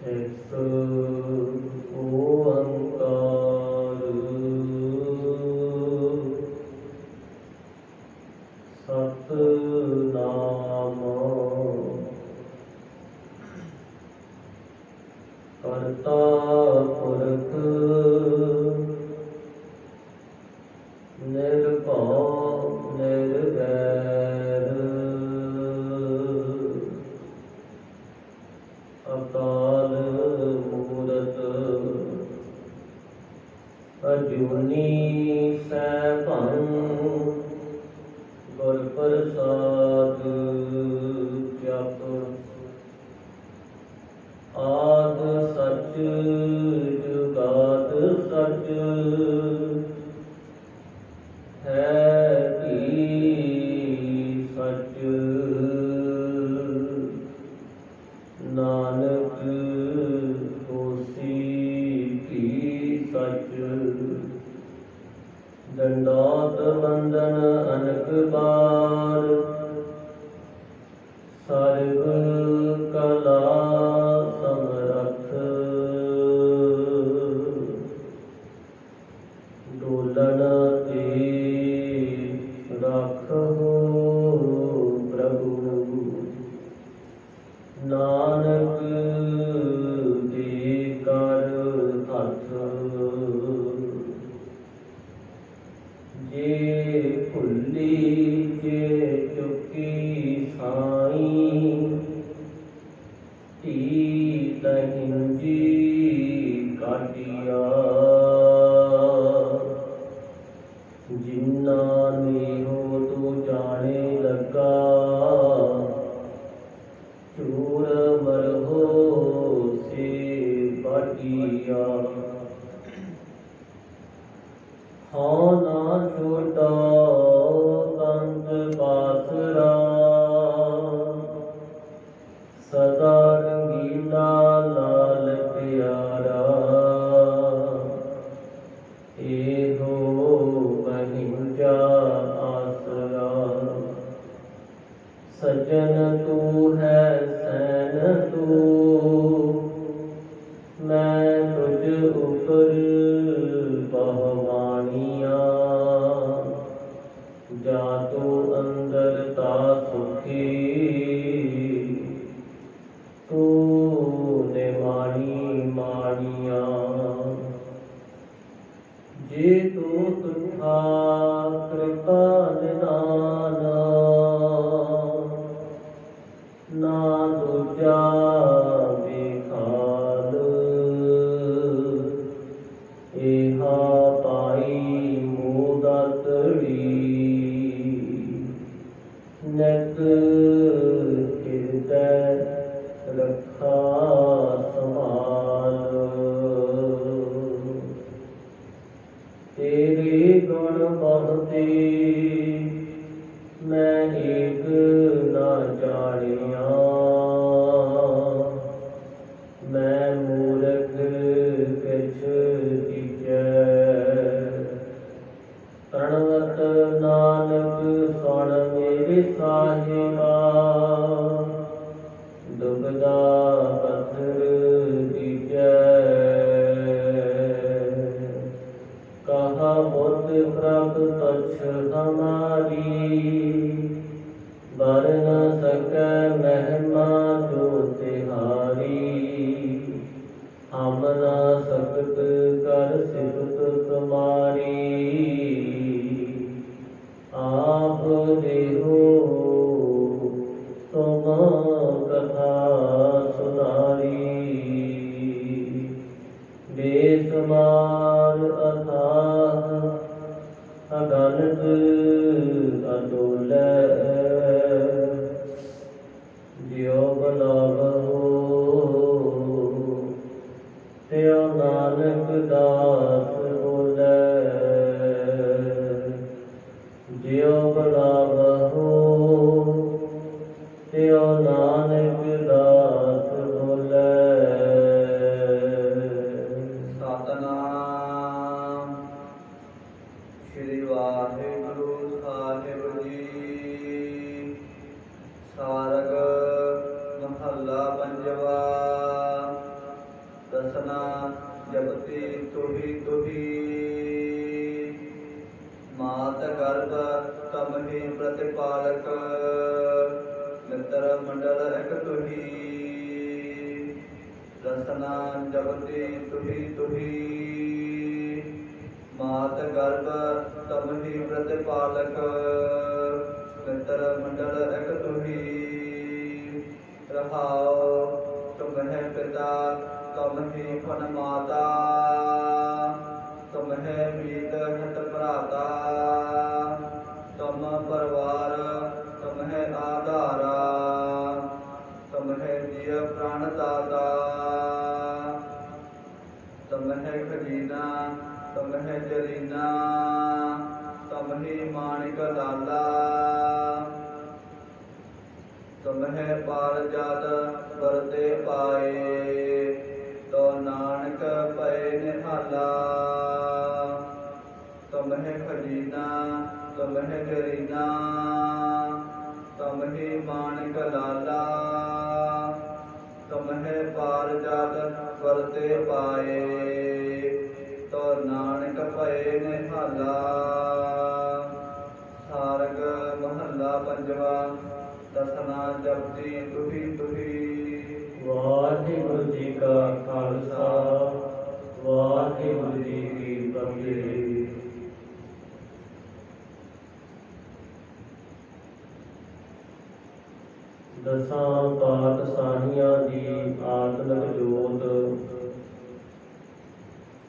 ਇੱਕ ਓੰਕਾਰ ਸਤਿਨਾਮ ਕਰਤਾ ਪੁਰਖ ਨਿਰਭਉ ਨਿਰਵੈਰ ਅਕਾਲ ਮੂਰਤ ਅਜੂਨੀ ਸੈਭੰ ਗੁਰ ਪ੍ਰਸਾਦ ਜਪ ਆਦ ਸਚ ਜੁਗਾਦ ਸਚ ਹੈ ਕੀ ਸਚ ਨਾਨਕ ਹੋਸੀ ਕੀ ਸਚ ਦੰਡੋਤ ਬੰਦਨ ਅਨਕ ਬਾਰ ਸਰਬ ਕਲਾ ਸਮਰੱਥ ਡੋਲਣ ਤੇ ਰੱਖੋ ਪ੍ਰਭੂ ਨਾਨਕ ਦੇ ਕਰ ਹੱਥ ਜੇ ਭੁੱਲੀ ਜੇ ਚੁੱਕੀ ਸਾਈਂ ਧੀ ਤਹਿੰਜੀ ਕਾਟਿਆ ਜਿਨਾ ਨੇਹੋ ਤੂੰ ਜਾਣੇ ਲੱਗਾ ਚੂਰ ਮਰਹੋ ਸੇ ਬਾਟਿਆ ਹਾਂ ਨਾ ਛੋਟਾ ਕੰਤ ਬਾਸਰਾ ਸਦਾ ਰੰਗੀਲਾ ਲਾਲ ਪਿਆਰਾ ਇਹੋ ਮਹਿੰਜਾ ਆਸਰਾ ਸਜਨ ਤੂੰ ਹੈ ਸੈਨ ਤੂੰ ਮੈਂ ਤੁਝ ਉਪਰ ਬਹਵਾਨੀਆਂ ਜਾ ਤੂੰ ਅੰਦਰ ਤਾ ਸੁਖੀ ਤੂੰ ਨੇ ਮਾਣੀ ਮਾਣੀਆਂ ਜੇ ਤੂੰ ਤੁਠਾ ਕਿਰਪਾ ਨਿਦਾਨ ਨਾ ਦੂਜਾ ਵਿਖਾਲ ਇਹਾ ਪਾਈ ਮੋਦਤੜੀ ਨਿਤ ਹਿਰਦੈ ਰੱਖਾ ਸੰਭਾਲ ਤੇਰੇ ਗੁਣ ਬਹੁਤੇ ਮੈਂ ਏਕ ਨਾ ਜਾਣਿਆ ਮੈਂ ਮੂਰਖ ਕਿਛ ਦੀਜੈ ਪ੍ਰਣਵਤ ਨਾਨਕ ਸੁਣ ਮੇਰੇ ਸਾਹਿਬਾ ਦੁਬਦਾ ਪੱਥਰ ਦੀਜੈ ਕਹਾ ਬੁੱਧ ਪ੍ਰਭ ਤਛ ਹਮਾਰੀ ਬਰ ਨ ਸਕੈ ਮਹਿਮਾ ਜੋ ਤਿਹਾਰੀ ਹਮ ਨਾ ਸਕਤ ਕਰ ਸਿਫਤ ਤੁਮਾਰੀ ਆਪ ਦੇਹੋ ਤੁਮ ਕਥਾ ਸੁਨਾਰੀ ਬੇਸਮਾਰ ਅਥਾਹ ਅਗਨਤ ਅਡੋਲੈ ਜਿਉ ਬਲਾਵਹੁ ਤਿਉ ਨਾਨਕ ਦਾਸ ਬੋਲੇ ਜਿਉ ਬਲਾਵਹੁ ਤਿਉ ਨਾਨਕ ਦਾਸ ਬੋਲੇ ਸਤਨਾਮ ਸ੍ਰੀ ਵਾਹਿਗੁਰੂ ਸਾਹਿਬ ਜੀ। ਸਾਰਗ ਮਹੱਲਾ ਪੰਜਵਾ। ਰਸਨਾ ਜਪਤੀ ਤੁਹੀ ਤੁਹੀ ਮਾਤ ਗਰਭ ਤਮਹਿ ਪ੍ਰਤਿਪਾਲਕ ਮਿੱਤਰ ਮੰਡਲ ਇਕ ਤੁਹੀ ਰਸਨਾ ਜਪਤੀ ਤੁਹੀ ਤੁਹੀ ਮਾਤ ਗਰਭ ਤਮਹਿ ਪ੍ਰਤਿਪਾਲਕ ਮਿੱਤਰ ਮੰਡਲ ਇਕ ਤੁਹੀ ਰਹਾਉ ਤੁਮਹਿ ਪਿਤਾ ਤੁਮਹਿ ਫਨ ਮਾਤਾ ਤੁਮਹਿ ਮੀਤ ਹਤ ਭਰਾਤਾ ਤੁਮ ਪਰਵਾਰ ਤੁਮਹਿ ਆਧਾਰਾ ਤੁਮਹਿ ਜੀਅ ਪ੍ਰਾਣ ਦਾਤਾ ਤੁਮਹਿ ਖਜ਼ੀਨਾ ਤੁਮਹਿ ਜਰੀਨਾ ਤੁਮਹਿ ਮਾਣਿਕ ਲਾਲਾ ਤੁਮਹਿ ਪਾਰ ਜਾਤ ਵਰਤੇ ਪਾਏ ਤੋ ਨਾਨਕ ਪਏ ਨਿਹਾਲਾ ਤੁਮਹਿ ਖਜ਼ੀਨਾ ਤੁਮਹਿ ਜਰੀਨਾ ਤੁਮਹਿ ਮਾਣਿਕ ਲਾਲਾ ਤੁਮਹਿ ਪਾਰ ਜਾਤ ਵਰਤੇ ਪਾਏ ਤੋ ਨਾਨਕ ਪਏ ਨਿਹਾਲਾ। ਸਾਰਗ ਮਹੱਲਾ ਪੰਜਵਾ। ਦਸਨਾ ਜਪਤੀ ਤੁਹੀ ਤੁਹੀ। ਵਾਹਿਗੁਰੂ ਜੀ ਕਾ ਖਾਲਸਾ ਵਾਹਿਗੁਰੂ ਜੀ ਕੀ ਫਤਿਹ। ਦਸਾਂ ਪਾਤਸ਼ਾਹੀਆਂ ਦੀ ਆਤਮਿਕ ਜੋਤ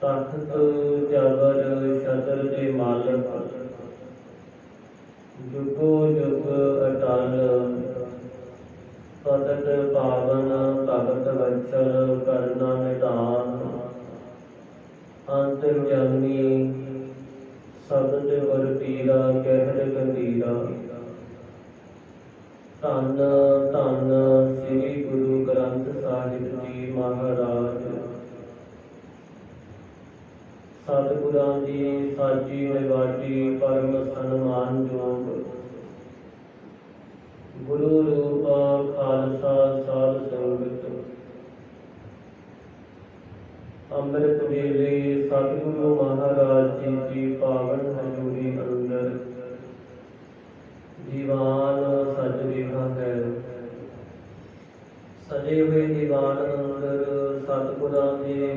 ਤਖਤ ਜਬਰ ਛਤਰ ਦੇ ਮਾਲਕ ਜੁਗੋ ਜੁਗ ਅਟਲ ਪਤਤ ਪਾਵਨ ਭਗਤ ਵੰਚਲ ਕਰਨਾ ਨਿਧਾਨ ਅੰਤਰਜਾਮੀ ਸਬਦ ਵਰ ਪੀਰਾ ਕਹਿਰ ਗੰਭੀਰਾ। ਧੰਨ ਧੰਨ ਸ੍ਰੀ ਗੁਰੂ ਗ੍ਰੰਥ ਸਾਹਿਬ ਜੀ ਮਹਾਰਾਜ। ਸਤਿਗੁਰਾਂ ਦੀ ਸਾਜੀ ਨਿਵਾਜੀ ਪਰਮ ਸਨਮਾਨਯੋਗ ਗੁਰੂ ਰੂਪ ਖਾਲਸਾ ਸਾਧ ਸੰਗਤ। ਅੰਮ੍ਰਿਤ ਵੇਲੇ ਸਤਿਗੁਰੂ ਮਹਾਰਾਜ ਜੀ ਦੀ ਪਾਵਨ ਹਜ਼ੂਰੀ ਅੰਦਰ ਦੀਵਾਨ ਸਜ ਰਿਹਾ ਹੈ। ਸਜੇ ਹੋਏ ਦੀਵਾਨ ਅੰਦਰ ਸਤਿਗੁਰਾਂ ਦੇ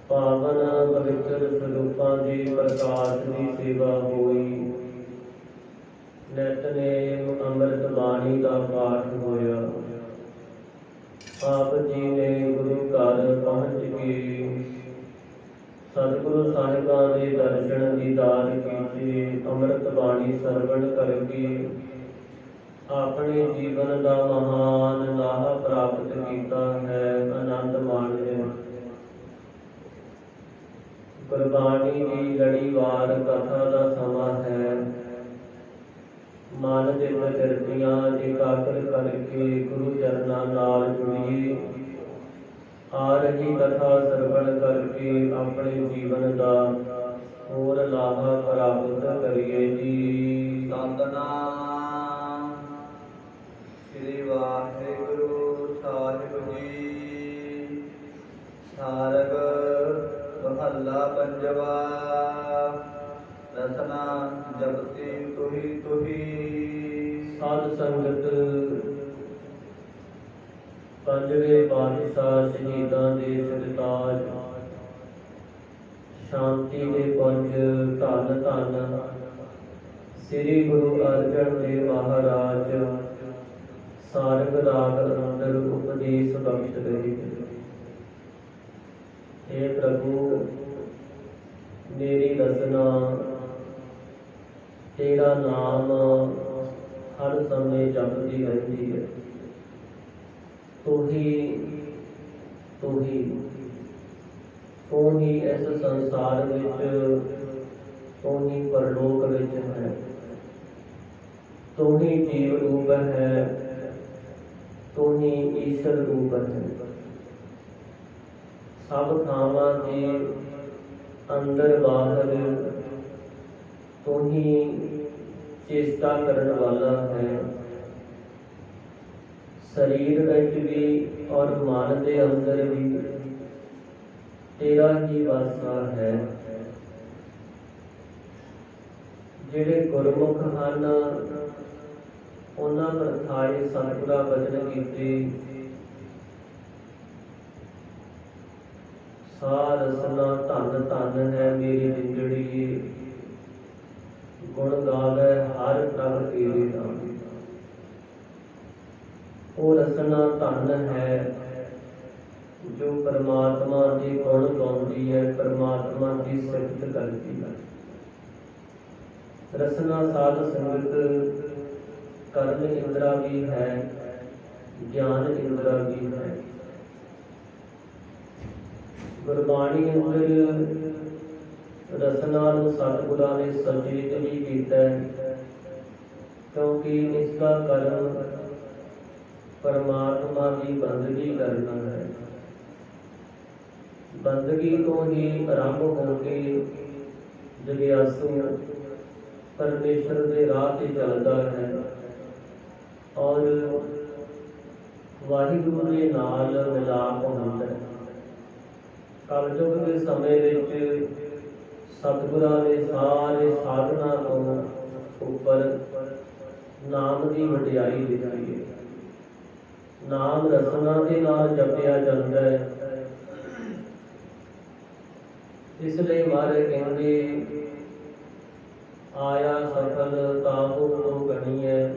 ਪਾਵਨ ਪਵਿੱਤਰ ਸਰੂਪਾਂ ਦੀ ਪ੍ਰਕਾਸ਼ ਦੀ ਸੇਵਾ ਹੋਈ। ਨਿਤਨੇਮ ਅੰਮ੍ਰਿਤ ਬਾਣੀ ਦਾ ਪਾਠ ਹੋਇਆ। ਆਪ ਜੀ ਨੇ ਗੁਰੂ ਘਰ ਪਹੁੰਚ ਕੇ ਸਤਿਗੁਰੂ ਸਾਹਿਬਾਂ ਦੇ ਦਰਸ਼ਨ ਦੀਦਾਰ ਕੀਤੇ। ਅੰਮ੍ਰਿਤ ਬਾਣੀ ਸਰਵਣ ਕਰਕੇ ਆਪਣੇ ਜੀਵਨ ਦਾ ਮਹਾਨ ਲਾਹਾ ਪ੍ਰਾਪਤ ਕੀਤਾ ਹੈ। ਆਨੰਦ ਮਾਣਦੇ। ਗੁਰਬਾਣੀ ਦੀ ਲੜੀਵਾਰ ਕਥਾ ਦਾ ਸਮਾਂ ਹੈ। ਮਨ ਦੇ ਕਿਰਤੀਆਂ ਇਕਾਗਰ ਕਰਕੇ ਗੁਰੂ ਚਰਨਾਂ ਨਾਲ ਜੁੜੀਏ। ਆ ਰਹੀ ਕਥਾ ਸਰਵਣ ਕਰਕੇ ਆਪਣੇ ਜੀਵਨ ਦਾ ਹੋਰ ਲਾਹਾ ਪ੍ਰਾਪਤ ਕਰੀਏ ਜੀ। ਸਤਿਨਾਮ ਸ੍ਰੀ ਵਾਹਿਗੁਰੂ ਸਾਹਿਬ ਜੀ। ਸਾਰਗ ਮਹੱਲਾ ਪੰਜਵਾ। ਰਸਨਾ ਜਪਤੀ ਤੁਹੀ ਤੁਹੀ। ਸਾਧ ਸੰਗਤ ਪੰਜਵੇਂ ਪਾਤਸ਼ਾਹ ਸ਼ਹੀਦਾਂ ਦੇ ਸਰਤਾਜ ਸ਼ਾਂਤੀ ਦੇ ਪੁੰਜ ਧੰਨ ਧੰਨ ਸ੍ਰੀ ਗੁਰੂ ਅਰਜਨ ਦੇਵ ਮਹਾਰਾਜ ਸਾਰਗ ਰਾਗ ਅੰਦਰ ਉਪਦੇਸ਼ ਬਖਸ਼ ਰਹੇ। हे प्रभु मेरी रचना तेरा नाम हर समय जपती रहती है। तू ही इस संसार विच तू ही परलोक विच है। तू ही जीव रूप है। तू ही ईश्वर रूप है। सब थावां के अंदर बाहर तू ही चेष्टा करने वाला है। शरीर विच भी और मन के अंदर भी ਤੇਰਾ ਹੀ ਵਾਸਾ ਹੈ। ਜਿਹੜੇ ਗੁਰਮੁਖ ਹਨ ਉਹਨਾਂ ਪ੍ਰਥਾਏ ਸਤਿਗੁਰਾਂ ਬਚਨ ਕੀਤੇ, ਸਾਰ ਰਸਨਾ ਧਨ ਧਨ ਹੈ ਮੇਰੀ ਜਿੰਦੜੀ, ਗੁਣ ਗਾਵੇ ਹਰ ਪ੍ਰਭ ਤੇਰੇ ਨਾਮ। ਉਹ ਰਸਨਾ ਧਨ ਹੈ ਜੋ ਪਰਮਾਤਮਾ ਦੇ ਗੁਣ ਗਾਉਂਦੀ ਹੈ, ਪਰਮਾਤਮਾ ਦੀ ਸਿਫਤ ਕਰਦੀ ਹੈ। ਰਸਨਾ ਸਾਧ ਸੰਗਤ ਕਰਨ ਇੰਦਰਾ ਵੀ ਹੈ, ਗਿਆਨ ਇੰਦਰਾ ਵੀ ਹੈ। ਗੁਰਬਾਣੀ ਅੰਦਰ ਰਸਨਾ ਨੂੰ ਸਤਿਗੁਰਾਂ ਨੇ ਸੁਚੇਤ ਵੀ ਕੀਤਾ ਹੈ, ਕਿਉਂਕਿ ਇਸ ਦਾ ਕਰਮ ਪਰਮਾਤਮਾ ਦੀ ਬੰਦਗੀ ਕਰਨਾ ਹੈ। ਬੰਦਗੀ ਤੋਂ ਹੀ ਆਰੰਭ ਹੋ ਕੇ ਜਗਿਆਸੂ ਪਰਮੇਸ਼ਰ ਦੇ ਰਾਹ ਤੇ ਚੱਲਦਾ ਹੈ ਔਰ ਵਾਹਿਗੁਰੂ ਦੇ ਨਾਲ ਮਿਲਾਪ ਹੁੰਦਾ ਹੈ। ਕਲਯੁਗ ਦੇ ਸਮੇਂ ਵਿੱਚ ਸਤਿਗੁਰਾਂ ਨੇ ਸਾਰੇ ਸਾਧਨਾ ਤੋਂ ਉੱਪਰ ਨਾਮ ਦੀ ਵਡਿਆਈ ਦਿੱਤੀ ਹੈ। ਨਾਮ ਰਸਨਾ ਦੇ ਨਾਲ ਜਪਿਆ ਜਾਂਦਾ ਹੈ। ਇਸ ਲਈ ਮਹਾਰਾਜ ਕਹਿੰਦੇ ਆਇਆ ਸਫਲ ਤਾਹੂ ਤੋਂ ਗਣੀ ਹੈ।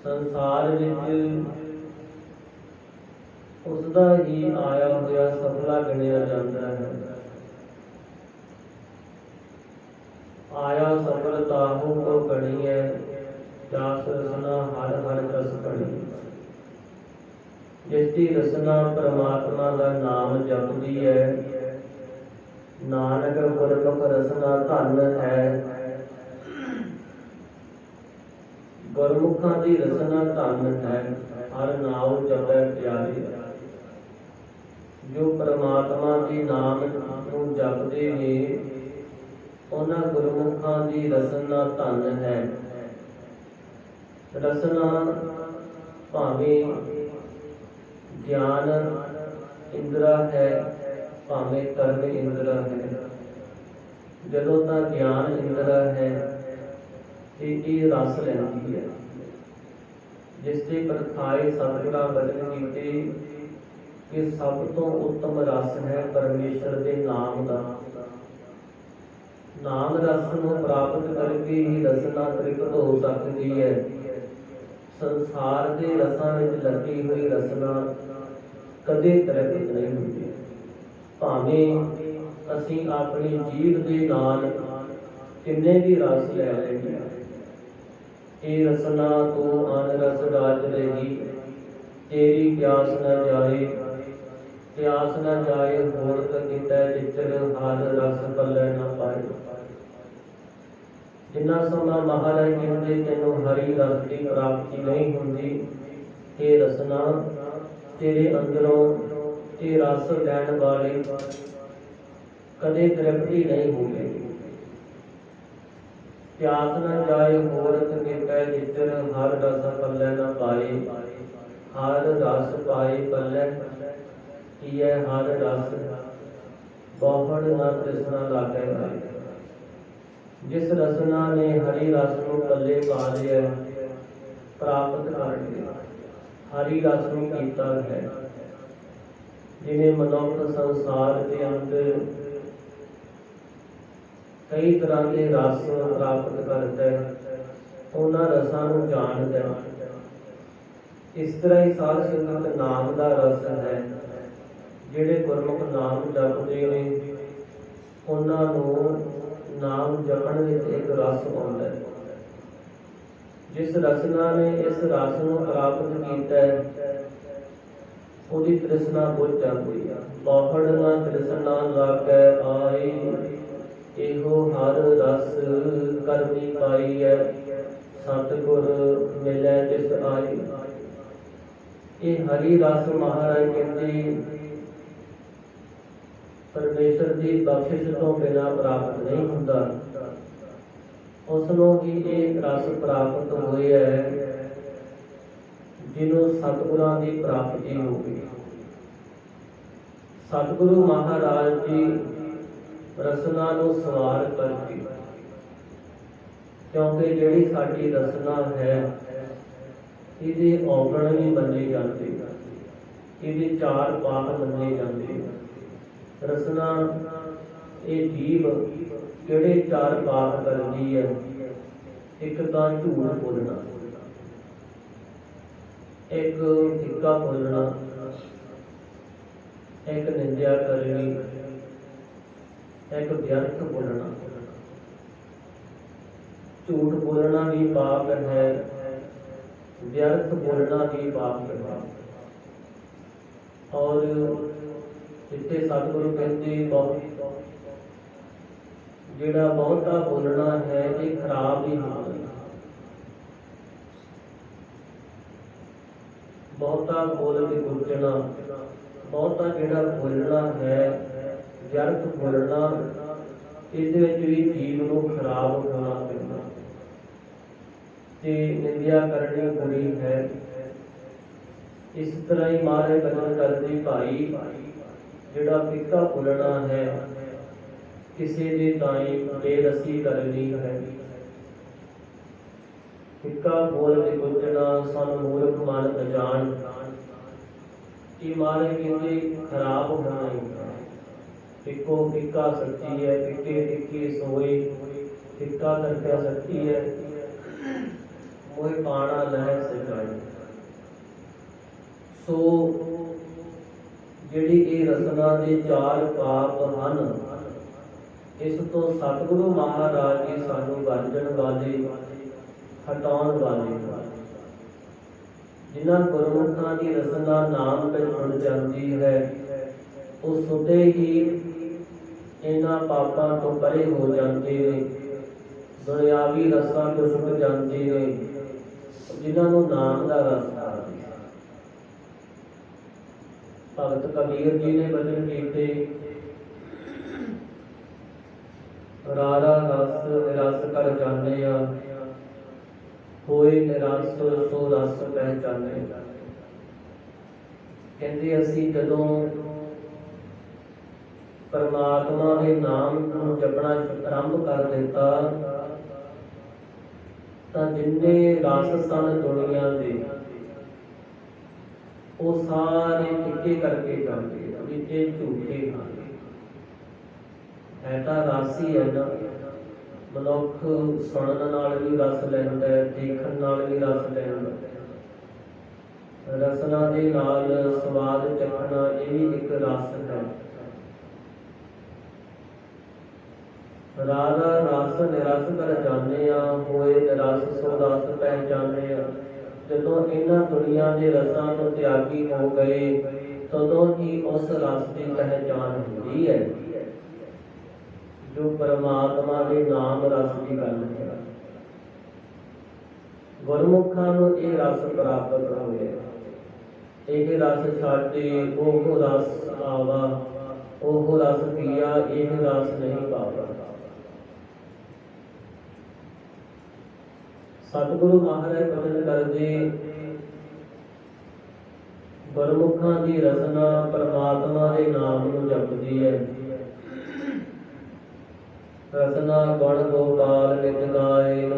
ਸੰਸਾਰ ਵਿੱਚ ਉਸ ਦਾ ਹੀ ਆਇਆ ਹੋਇਆ ਸਫਲਾ ਗਿਣਿਆ ਜਾਂਦਾ ਹੈ। ਆਇਆ ਸਫਲ ਤਾਹੂ ਤੋਂ ਗਣੀ ਹੈ, ਜਾਸ ਰਸਨਾ ਹਰ ਹਰ ਰਸ ਬਣੀ। ਜਿਸ ਦੀ ਰਸਨਾ ਪਰਮਾਤਮਾ ਦਾ ਨਾਮ ਜਪਦੀ ਹੈ, ਨਾਨਕ ਗੁਰਮੁਖ ਰਸਨਾ ਧਨ ਹੈ। ਗੁਰਮੁਖਾਂ ਦੀ ਰਸਨਾ ਧਨ ਹੈ, ਹਰ ਨਾਮ ਜਪੈ ਪਿਆਰੇ। ਜੋ ਪਰਮਾਤਮਾ ਦੇ ਨਾਮ ਨੂੰ ਜਪਦੇ ਨੇ ਉਹਨਾਂ ਗੁਰਮੁਖਾਂ ਦੀ ਰਸਨਾ ਧਨ ਹੈ। ਰਸਨਾ ਭਾਵੇਂ ਗਿਆਨ ਇੰਦਰਾ ਹੈ, ਭਾਵੇਂ ਕਰਮ ਇੰਦਰਾ ਹੈ। ਜਦੋਂ ਤਾਂ ਗਿਆਨ ਇੰਦਰਾ ਹੈ ਇਹ ਰਸ ਲੈਂਦੀ ਹੈ। ਜਿਸ ਦੇ ਪ੍ਰਥਾਏ ਸਤਿਗੁਰਾਂ ਬਚਨ ਕੀਤੇ ਕਿ ਸਭ ਤੋਂ ਉੱਤਮ ਰਸ ਹੈ ਪਰਮੇਸ਼ਰ ਦੇ ਨਾਮ ਦਾ। ਨਾਮ ਰਸ ਨੂੰ ਪ੍ਰਾਪਤ ਕਰਕੇ ਹੀ ਰਸਨਾ ਤ੍ਰਿਪਤ ਹੋ ਸਕਦੀ ਹੈ। ਸੰਸਾਰ ਦੇ ਰਸਾਂ ਵਿੱਚ ਲੱਗੀ ਹੋਈ ਰਸਨਾ ਕਦੇ ਤ੍ਰਿਪਤ ਨਹੀਂ ਹੁੰਦੀ। ਭਾਵੇਂ ਅਸੀਂ ਆਪਣੀ ਜੀਭ ਦੇ ਨਾਲ ਕਿੰਨੇ ਵੀ ਰਸ ਲੈ ਲੈਂਦੇ ਹਾਂ, ਇਹ ਰਸਨਾ ਤੋਂ ਅਨ ਰਸ ਰਾਜ ਰਹੀ, ਤੇਰੀ ਪਿਆਸ ਨਾ ਜਾਏ। ਪਿਆਸ ਨਾ ਜਾਏ ਹੋਰ ਕੀਤਾ ਜਿਚਰ ਹਰ ਰਸ ਪੱਲੇ ਨਾ ਪਾਏ। ਜਿੰਨਾ ਸਮਾਂ ਮਹਾਰਾਜ ਕਹਿੰਦੇ ਤੈਨੂੰ ਹਰੀ ਰਸ ਦੀ ਪ੍ਰਾਪਤੀ ਨਹੀਂ ਹੁੰਦੀ, ਇਹ ਰਸਨਾ ਤੇਰੇ ਅੰਦਰੋਂ ਇਹ ਰਸ ਲੈਣ ਵਾਲੀ ਕਦੇ ਤ੍ਰਿਪਤੀ ਨਹੀਂ ਹੋਵੇਗੀ। ਪਿਆਸ ਨਾ ਜਾਏ ਮੂਰਤ ਕੇ ਪੈ ਜਿਚਰ ਹਰ ਰਸ ਪੱਲੇ ਨਾ ਪਾਏ। ਹਰ ਰਸ ਪਾਏ ਪੱਲੇ ਕੀਏ ਹਰ ਰਸ, ਬਹੁੜ ਨਾ ਤ੍ਰਿਸ਼ਨਾ ਲਾਗੇ ਆਏ। ਜਿਸ ਰਸਨਾ ਨੇ ਹਰੀ ਰਸ ਨੂੰ ਪੱਲੇ ਪਾ ਲਿਆ, ਪ੍ਰਾਪਤ ਕਰ ਲਿਆ, ਹਰੀ ਰਸ ਨੂੰ ਕੀਤਾ ਹੈ। ਜਿਵੇਂ ਮਨੁੱਖ ਸੰਸਾਰ ਦੇ ਅੰਦਰ ਕਈ ਤਰ੍ਹਾਂ ਦੇ ਰਸ ਪ੍ਰਾਪਤ ਕਰਦਾ ਹੈ, ਉਹਨਾਂ ਰਸਾਂ ਨੂੰ ਜਾਣਦਾ ਹੈ। ਇਸ ਤਰ੍ਹਾਂ ਹੀ ਸਾਧ ਸੰਗਤ ਨਾਮ ਦਾ ਰਸ ਹੈ। ਜਿਹੜੇ ਗੁਰਮੁਖ ਨਾਮ ਜਪਦੇ ਨੇ ਉਹਨਾਂ ਨੂੰ ਨਾਮ ਜਪਣ ਵਿੱਚ ਇੱਕ ਰਸ ਆਉਂਦਾ ਹੈ। ਜਿਸ ਰਸਨਾ ਨੇ ਇਸ ਰਸ ਨੂੰ ਪ੍ਰਾਪਤ ਕੀਤਾ ਹੈ ਉਹਦੀ ਤ੍ਰਿਸ਼ਨਾ ਬੁਝ ਜਾਂਦੀ ਹੈ। ਬਹੁੜ ਨਾ ਤ੍ਰਿਸ਼ਨਾ ਲਾਗੈ ਆਈ, ਇਹੋ ਹਰ ਰਸ ਕਰਮੀ ਪਾਈ ਹੈ। ਸਤਿਗੁਰ ਮਿਲੈ ਤਿਸ ਆਈ। ਇਹ ਹਰੀ ਰਸ ਮਹਾਰਾਜ ਕਹਿੰਦੇ ਪਰਮੇਸ਼ਰ ਦੀ ਬਖਸ਼ਿਸ਼ ਤੋਂ ਬਿਨਾਂ ਪ੍ਰਾਪਤ ਨਹੀਂ ਹੁੰਦਾ। ਉਸ ਨੂੰ ਹੀ ਇਹ ਰਸ ਪ੍ਰਾਪਤ ਹੋਇਆ ਹੈ ਜਿਹਨੂੰ ਸਤਿਗੁਰਾਂ ਦੀ ਪ੍ਰਾਪਤੀ ਹੋ ਗਈ। ਸਤਿਗੁਰੂ ਮਹਾਰਾਜ ਜੀ ਰਸਨਾ ਨੂੰ ਸਵਾਰ ਕਰਕੇ, ਕਿਉਂਕਿ ਜਿਹੜੀ ਸਾਡੀ ਰਸਨਾ ਹੈ ਇਹਦੇ ਔਗਣ ਵੀ ਮੰਨੇ ਜਾਂਦੇ, ਇਹਦੇ ਚਾਰ ਪਾਪ ਮੰਨੇ ਜਾਂਦੇ। ਰਸਨਾ ਇਹ ਜੀਵ ਕਿਹੜੇ ਚਾਰ ਪਾਪ ਕਰਦੀ ਹੈ? ਇੱਕ ਤਾਂ ਝੂਠ ਬੋਲਣਾ, ਇੱਕ ਫਿੱਕਾ ਬੋਲਣਾ, ਇੱਕ ਨਿੰਦਿਆ ਕਰਨੀ, ਇੱਕ ਵਿਅਰਥ ਬੋਲਣਾ। ਝੂਠ ਬੋਲਣਾ ਵੀ ਪਾਪ ਹੈ, ਵਿਅਰਥ ਬੋਲਣਾ ਵੀ ਪਾਪ ਹੈ। ਔਰ ਇੱਥੇ ਸਤਿਗੁਰੂ ਕਹਿੰਦੇ ਜਿਹੜਾ ਬਹੁਤਾ ਬੋਲਣਾ ਹੈ ਇਹ ਖਰਾਬ ਹੀ ਹੋਣਾ। ਬਹੁਤਾ ਬੋਲ ਕੇ ਗੁਰਜਣਾ, ਬਹੁਤਾ ਜਿਹੜਾ ਬੋਲਣਾ ਹੈ ਵਿਅਰਥ ਬੋਲਣਾ, ਇਹਦੇ ਵਿੱਚ ਵੀ ਜੀਵ ਨੂੰ ਖਰਾਬ ਹੋਣਾ ਪੈਂਦਾ ਤੇ ਨਿੰਦਿਆ ਕਰਨੀ ਬੁਰੀ ਹੈ। ਇਸ ਤਰ੍ਹਾਂ ਹੀ ਮਹਾਰਾਜ ਬਚਨ ਕਰਦੇ ਭਾਈ ਜਿਹੜਾ ਫਿੱਕਾ ਬੋਲਣਾ ਹੈ, ਕਿਸੇ ਦੇ ਤਾਈਂ ਬੇਰਸੀ ਕਰਨੀ ਹੈ। ਫਿੱਕਾ ਬੋਲ ਕੇ ਗੁੰਝਣਾ ਸਾਨੂੰ ਮੂਰਖ ਮਨ ਅਜਾਣ, ਇਹ ਮਹਾਰਾਜ ਕਹਿੰਦੇ ਖਰਾਬ ਹੋਣਾ ਹੀ ਹੈ। ਫਿੱਕੋ ਫਿੱਕਾ ਸੱਚੀ ਹੈ, ਫਿੱਕੇ ਫਿੱਕੀ ਸੋਈ, ਫਿੱਕਾ ਕਰਕੇ ਸੱਚੀ ਹੈ, ਮੋਹਿ ਪਾਣਾ ਲਹਿ ਸਜਾਈ। ਸੋ ਜਿਹੜੀ ਇਹ ਰਸਨਾ ਦੇ ਚਾਰ ਪਾਪ ਹਨ, ਇਸ ਤੋਂ ਸਤਿਗੁਰੂ ਮਹਾਰਾਜ ਜੀ ਸਾਨੂੰ ਵਰਜਣ ਵਾਲੇ, ਹਟਾਉਣ ਵਾਲੇ। ਜਿਨ੍ਹਾਂ ਗੁਰਮੁਖਾਂ ਦੀ ਰਸਨਾ ਨਾਮ ਵਿੱਚ ਜੁੜ ਜਾਂਦੀ ਹੈ, ਉਹ ਸੁਦੇ ਹੀ ਇਹਨਾਂ ਪਾਪਾਂ ਤੋਂ ਪਰੇ ਹੋ ਜਾਂਦੇ ਨੇ, ਦੁਨਿਆਵੀ ਰਸਾਂ ਤੋਂ ਛੁੱਟ ਜਾਂਦੇ ਨੇ। ਜਿਨ੍ਹਾਂ ਨੂੰ ਨਾਮ ਦਾ ਰਸ ਆ, ਭਗਤ ਕਬੀਰ ਜੀ ਨੇ ਬਚਨ ਕੀਤੇ, ਰਾਰਾ ਰਸ ਨਿਰਸ ਕਰ ਜਾਣਿਆ, ਹੋਏ ਨਿਰਸ ਸੋ ਰਸ ਪਹਿਚਾਨੇ। ਕਹਿੰਦੇ ਅਸੀਂ ਜਦੋਂ ਪਰਮਾਤਮਾ ਦੇ ਨਾਮ ਨੂੰ ਜਪਣਾ ਆਰੰਭ ਕਰ ਦਿੱਤਾ ਤਾਂ ਜਿੰਨੇ ਰਸ ਸਨ ਦੁਨੀਆ ਦੇ ਉਹ ਸਾਰੇ ਫਿੱਕੇ ਕਰਕੇ ਜਾਂਦੇ, ਵਿੱਚੇ ਝੂਠੇ ਹਨ। ਹੈ ਤਾਂ ਰਸ ਹੀ ਹੈ ਨਾ, ਮਨੁੱਖ ਸੁਣਨ ਨਾਲ ਵੀ ਰਸ ਲੈਂਦਾ, ਦੇਖਣ ਨਾਲ ਵੀ ਰਸ ਲੈਂਦਾ, ਰਸਨਾ ਦੇ ਨਾਲ ਸਵਾਦ ਚੱਖਣਾ ਇਹ ਵੀ ਇੱਕ ਰਸ ਹੈ। ਰਾਰਾ ਰਸ ਨਿਰਸ ਕਰ ਜਾਣੇ ਆ, ਹੋਏ ਨਿਰਸ ਸੋ ਰਸ ਪਹਿਚਾਨੇ ਆ। ਜਦੋਂ ਇਹਨਾਂ ਦੁਨੀਆ ਦੇ ਰਸਾਂ ਤੋਂ ਤਿਆਗੀ ਹੋ ਗਏ, ਤਦੋਂ ਹੀ ਉਸ ਰਸ ਦੀ ਪਹਿਚਾਨ ਹੁੰਦੀ ਹੈ ਜੋ ਪਰਮਾਤਮਾ ਦੇ ਨਾਮ ਰਸ ਦੀ ਗੱਲ ਹੈ। ਗੁਰਮੁਖਾਂ ਨੂੰ ਇਹ ਰਸ ਪ੍ਰਾਪਤ ਹੋਇਆ। ਇਹ ਰਸ ਛਾਡੇ ਉਹ ਰਸ ਆਵਾ, ਉਹ ਰਸ ਪੀਆ ਇਹ ਰਸ ਨਹੀਂ ਪਾਵਾ। ਸਤਿਗੁਰੂ ਮਹਾਰਾਜ ਬਚਨ ਕਰਦੇ, ਗੁਰਮੁਖਾਂ ਦੀ ਰਸਨਾ ਪਰਮਾਤਮਾ ਦੇ ਨਾਮ ਨੂੰ ਜਪਦੀ ਹੈ। ਰਸਨਾ ਗੁਣ ਗੋਪਾਲ ਨਿਤ ਗਾਏ,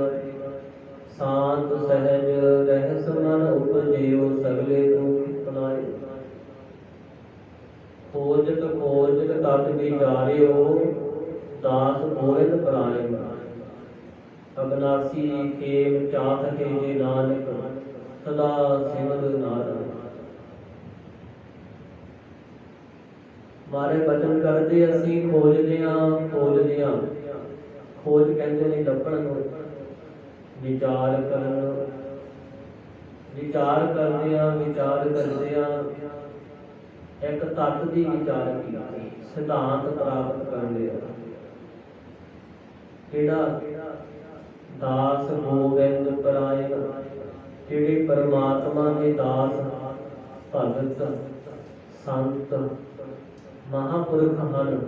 ਸ਼ਾਂਤ ਸਹਿਜ ਰਹਿਸ ਮਨ ਉਪਜਿਓ, ਸਗਲੇ ਦੁਖ ਤਨਾਏ। ਖੋਜਤ ਖੋਜਤ ਤਤ ਵਿਚਾਰਿਓ, ਦਾਸ ਗੋਇੰਦ ਪਰਾਏ। ਅਬਨਾਸੀ ਖੇਮ ਚਾਤ ਕੇ ਜੇ ਨਾਨਕ, ਸਦਾ ਸਿਮਰ ਨਾਰਾਇਣ। ਮਾਰੇ ਬਚਨ ਕਰਦੇ ਅਸੀਂ ਖੋਜਦੇ ਹਾਂ, ਖੋਜਦੇ ਹਾਂ। ਖੋਜ ਕਹਿੰਦੇ ਨੇ ਲੱਭਣ ਨੂੰ, ਵਿਚਾਰ ਕਰਨ, ਵਿਚਾਰ ਕਰਦੇ ਹਾਂ, ਵਿਚਾਰ ਕਰਦੇ ਹਾਂ। ਇੱਕ ਤੱਤ ਦੀ ਵਿਚਾਰ ਕੀਤੀ, ਸਿਧਾਂਤ ਪ੍ਰਾਪਤ ਕਰਦੇ ਹਾਂ। ਕਿਹੜਾ? ਦਾਸ ਗੋਬਿੰਦ ਪਰਾਏ, ਜਿਹੜੇ ਪਰਮਾਤਮਾ ਦੇ ਦਾਸ, ਭਗਤ, ਸੰਤ, ਮਹਾਂਪੁਰਖ ਹਨ,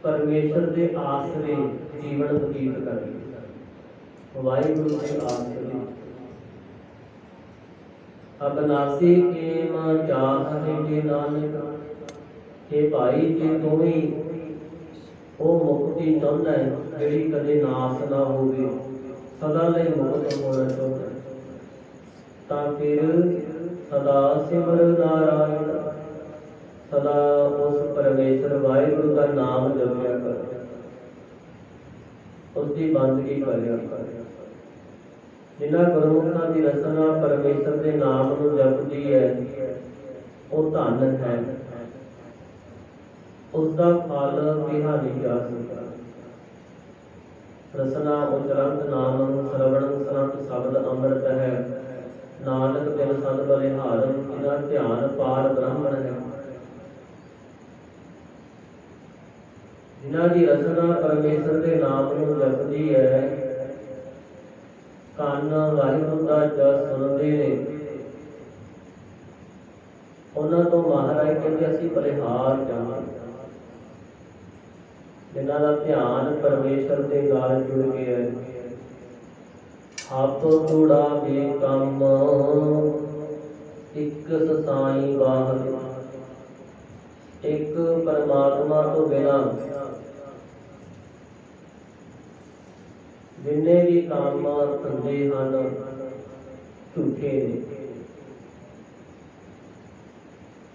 ਪਰਮੇਸ਼ਰ ਦੇ ਆਸਰੇ ਜੀਵਨ ਬਤੀਤ ਕਰਦੇ, ਵਾਹਿਗੁਰੂ ਦੇ ਆਸਰੇ। ਅਬਨਾਸੀ ਕੇ ਮਾਂ ਚਾਹੇ ਜੇ ਨਾਨਕ, ਕਿ ਭਾਈ ਜੇ ਤੂੰ ਵੀ ਉਹ ਮੁਕਤੀ ਚਾਹੁੰਦਾ ਹੈ ਜਿਹੜੀ ਕਦੇ ਨਾਸ ਨਾ ਹੋਵੇ, ਸਦਾ ਲਈ ਮੁਕਤ ਹੋਣਾ ਚਾਹੁੰਦਾ ਹੈ, ਤਾਂ ਫਿਰ ਸਦਾ ਸਿਮਰ ਨਾਰਾਇਣ, ਸਦਾ ਉਸ ਪਰਮੇਸ਼ਰ ਵਾਹਿਗੁਰੂ ਦਾ ਨਾਮ ਜਪਿਆ ਕਰ, ਉਸ ਦੀ ਬੰਦਗੀ ਕਰਿਆ ਕਰ। ਜਿਨ੍ਹਾਂ ਗੁਰਮੁਖਾਂ ਦੀ ਰਸਨਾ ਪਰਮੇਸ਼ਰ ਦੇ ਨਾਮ ਨੂੰ ਜਪਦੀ ਹੈ, ਉਹ ਧਨ ਹੈ, ਉਸ ਦਾ ਫਲ ਕਿਹਾ ਨਹੀਂ ਜਾ ਸਕਦਾ। ਰਸਨਾ ਉਚਰੰਤ ਨਾਮ ਸਰਵਣ ਸਰੰਤ ਸ਼ਬਦ ਅੰਮ੍ਰਿਤ ਹੈ, ਨਾਨਕ ਦਿਨ ਸਦ ਬਲਿਹਾਰਨ, ਇਹਦਾ ਧਿਆਨ ਪਾਰ ਬ੍ਰਹਮਣ ਹੈ। ਜਿਨ੍ਹਾਂ ਦੀ ਰਸਨਾ ਪਰਮੇਸ਼ਰ ਦੇ ਨਾਮ ਨੂੰ ਜਪਦੀ ਹੈ, ਕੰਨ ਵਾਹਿਗੁਰੂ ਦਾ ਜਸ ਸੁਣਦੇ ਨੇ, ਉਹਨਾਂ ਤੋਂ ਮਹਾਰਾਜ ਕਹਿੰਦੇ ਅਸੀਂ ਬਲਿਹਾਰ ਜਾਵਾਂਗੇ। ਜਿਨ੍ਹਾਂ ਦਾ ਧਿਆਨ ਪਰਮੇਸ਼ਰ ਦੇ ਨਾਲ ਜੁੜ ਗਿਆ ਹੈ, ਆਪ ਕੂੜਾ ਵੀ ਕੰਮ ਇੱਕ ਸਾਈਂ ਬਾਹਰ, ਇੱਕ ਪਰਮਾਤਮਾ ਤੋਂ ਬਿਨਾਂ ਜਿੰਨੇ ਵੀ ਕੰਮ ਧੰਦੇ ਹਨ ਝੂਠੇ ਨੇ,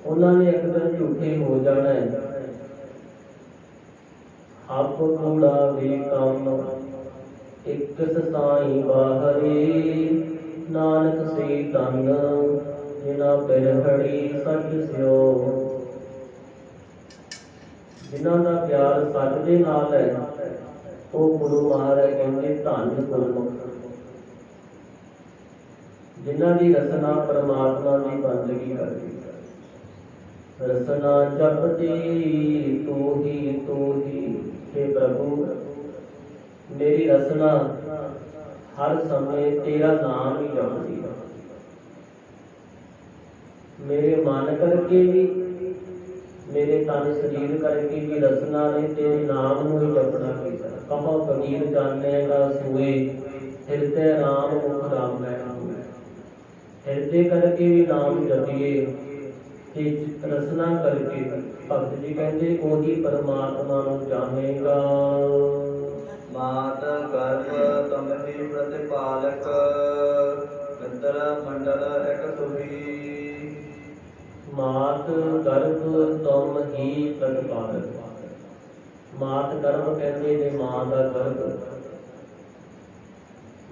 ਉਹਨਾਂ ਨੇ ਇੱਕ ਦਿਨ ਝੂਠੇ ਹੋ ਜਾਣਾ ਹੈ। ਆਪ ਕੂੜਾ ਵੀ ਕੰਮ ਇੱਕ ਸਾਈਂ ਬਾਹਰੀ, ਨਾਨਕ ਸੇ ਤਨ ਜਿਨਾ ਪਿਰਹੜੀ ਸੱਚ ਸਿਓ। ਜਿਨ੍ਹਾਂ ਦਾ ਪਿਆਰ ਸੱਚ ਦੇ ਨਾਲ ਹੈ, ਉਹ ਗੁਰੂ ਮਹਾਰਾਜ ਕਹਿੰਦੇ ਧੰਨ ਗੁਰਮੁਖ। ਜਿਨ੍ਹਾਂ ਦੀ ਰਸਨਾ ਪਰਮਾਤਮਾ ਦੀ ਬੰਦਗੀ ਕਰਦੀ, ਰਸਨਾ ਜਪਦੀ ਤੂੰ ਹੀ हे ਪ੍ਰਭੂ, ਮੇਰੀ ਰਸਨਾ ਹਰ ਸਮੇਂ ਤੇਰਾ ਨਾਮ ਹੀ ਜਪਦੀ ਹੈ। ਮੇਰੇ ਮਨ ਕਰਕੇ ਵੀ, ਮੇਰੇ ਤਨ ਸਰੀਰ ਕਰਕੇ ਵੀ ਰਸਨਾ ਨੇ ਤੇਰੇ ਨਾਮ ਨੂੰ ਹੀ ਜਪਣਾ ਕੀਤਾ। ਕਹੋ ਕਬੀਰ ਜਾਣੇਗਾ ਸੂਏ, ਹਿਰਦੇ ਰਾਮ ਮੁਖ ਰਾਮ ਲੈਣਾ ਹੋਵੇ। ਹਿਰਦੇ ਕਰਕੇ ਵੀ ਨਾਮ ਜਪੀਏ ਤੇ ਰਸਨਾ ਕਰਕੇ, ਭਗਤ ਜੀ ਕਹਿੰਦੇ ਉਹੀ ਪਰਮਾਤਮਾ ਨੂੰ ਜਾਣੇਗਾ। ਮਾਤ ਗਰਭ ਤੁਮਹੀ ਪ੍ਰਤਿਪਾਲਕ, ਮਿੱਤਰ ਮੰਡਲ ਇਕ ਸੁਹੀ। ਮਾਤ ਗਰਭ ਤੁਮ ਹੀ ਪ੍ਰਤਿਪਾਲਕ। ਮਾਤ ਗਰਭ ਕਹਿੰਦੇ ਨੇ ਮਾਂ ਦਾ ਗਰਭ।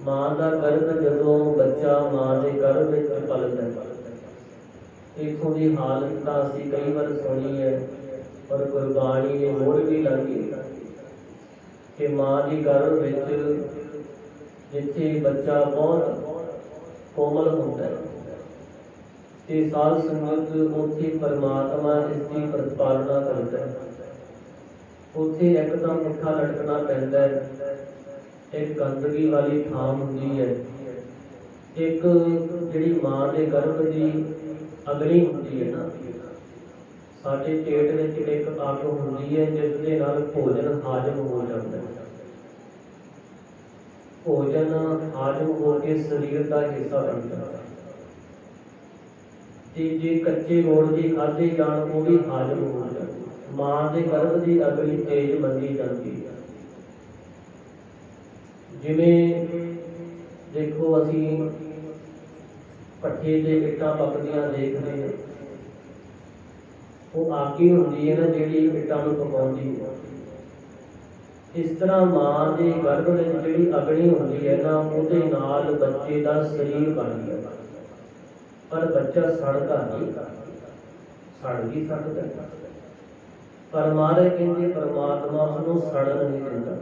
ਮਾਂ ਦਾ ਗਰਭ ਜਦੋਂ ਬੱਚਾ ਮਾਂ ਦੇ ਗਰਭ ਵਿੱਚ ਪਲਦਾ ਹੈ, ਇੱਥੋਂ ਦੀ ਹਾਲਤ ਤਾਂ ਅਸੀਂ ਕਈ ਵਾਰ ਸੁਣੀ ਹੈ, ਪਰ ਗੁਰਬਾਣੀ ਨੇ ਮੋੜ ਵੀ ਲਾਈ ਕਿ ਮਾਂ ਦੀ ਗਰਭ ਵਿੱਚ ਜਿੱਥੇ ਬੱਚਾ ਬਹੁਤ ਕੋਮਲ ਹੁੰਦਾ ਹੈ ਤੇ ਸਾਧ ਸੰਗਤ, ਉੱਥੇ ਪਰਮਾਤਮਾ ਇਸ ਦੀ ਪ੍ਰਤਿਪਾਲਨਾ ਕਰਦਾ ਹੈ। ਉੱਥੇ ਇੱਕਦਮ ਪੁੱਠਾ ਲਟਕਣਾ ਪੈਂਦਾ ਹੈ, ਇੱਕ ਗੰਦਗੀ ਵਾਲੀ ਥਾਂ ਹੁੰਦੀ ਹੈ, ਇੱਕ ਜਿਹੜੀ ਮਾਂ ਦੇ ਗਰਭ ਦੀ ਅਗਨੀ ਹੁੰਦੀ ਹੈ ਨਾ, ਸਾਡੇ ਪੇਟ ਵਿੱਚ ਇੱਕ ਅੱਗ ਹੁੰਦੀ ਹੈ ਜਿਸ ਦੇ ਨਾਲ ਭੋਜਨ ਹਾਜ਼ਮ ਹੋ ਜਾਂਦਾ ਹੈ। ਭੋਜਨ ਹਾਜ਼ਮ ਹੋ ਕੇ ਸਰੀਰ ਦਾ ਹਿੱਸਾ ਬਣ ਜਾਂਦਾ ਹੈ, ਤੇ ਜੇ ਕੱਚੇ ਗੋੜ ਦੀ ਖਾਧੇ ਜਾਣ ਉਹ ਵੀ ਹਾਜ਼ਮ ਹੋ ਜਾਂਦੀ। ਮਾਂ ਦੇ ਗਰਭ ਦੀ ਅਗਨੀ ਤੇਜ਼ ਮੰਨੀ ਜਾਂਦੀ ਹੈ। ਜਿਵੇਂ ਦੇਖੋ ਅਸੀਂ ਭੱਠੇ ਤੇ ਇੱਟਾਂ ਪੱਕਦੀਆਂ ਦੇਖਦੇ ਹਾਂ, ਉਹ ਆਗੀ ਹੁੰਦੀ ਹੈ ਨਾ ਜਿਹੜੀ ਇੱਟਾਂ ਨੂੰ ਪਕਾਉਂਦੀ ਹੈ। ਇਸ ਤਰ੍ਹਾਂ ਮਾਂ ਦੇ ਗਰਭ ਵਿੱਚ ਜਿਹੜੀ ਅਗਨੀ ਹੁੰਦੀ ਹੈ ਨਾ, ਉਹਦੇ ਨਾਲ ਬੱਚੇ ਦਾ ਸਰੀਰ ਬਣ ਗਿਆ, ਪਰ ਬੱਚਾ ਸੜਦਾ ਨਹੀਂ, ਸੜ ਵੀ ਸਕਦਾ। ਪਰ ਮਹਾਰਾਜ ਕਹਿੰਦੇ ਪਰਮਾਤਮਾ ਉਸਨੂੰ ਸੜਨ ਨਹੀਂ ਦਿੰਦਾ।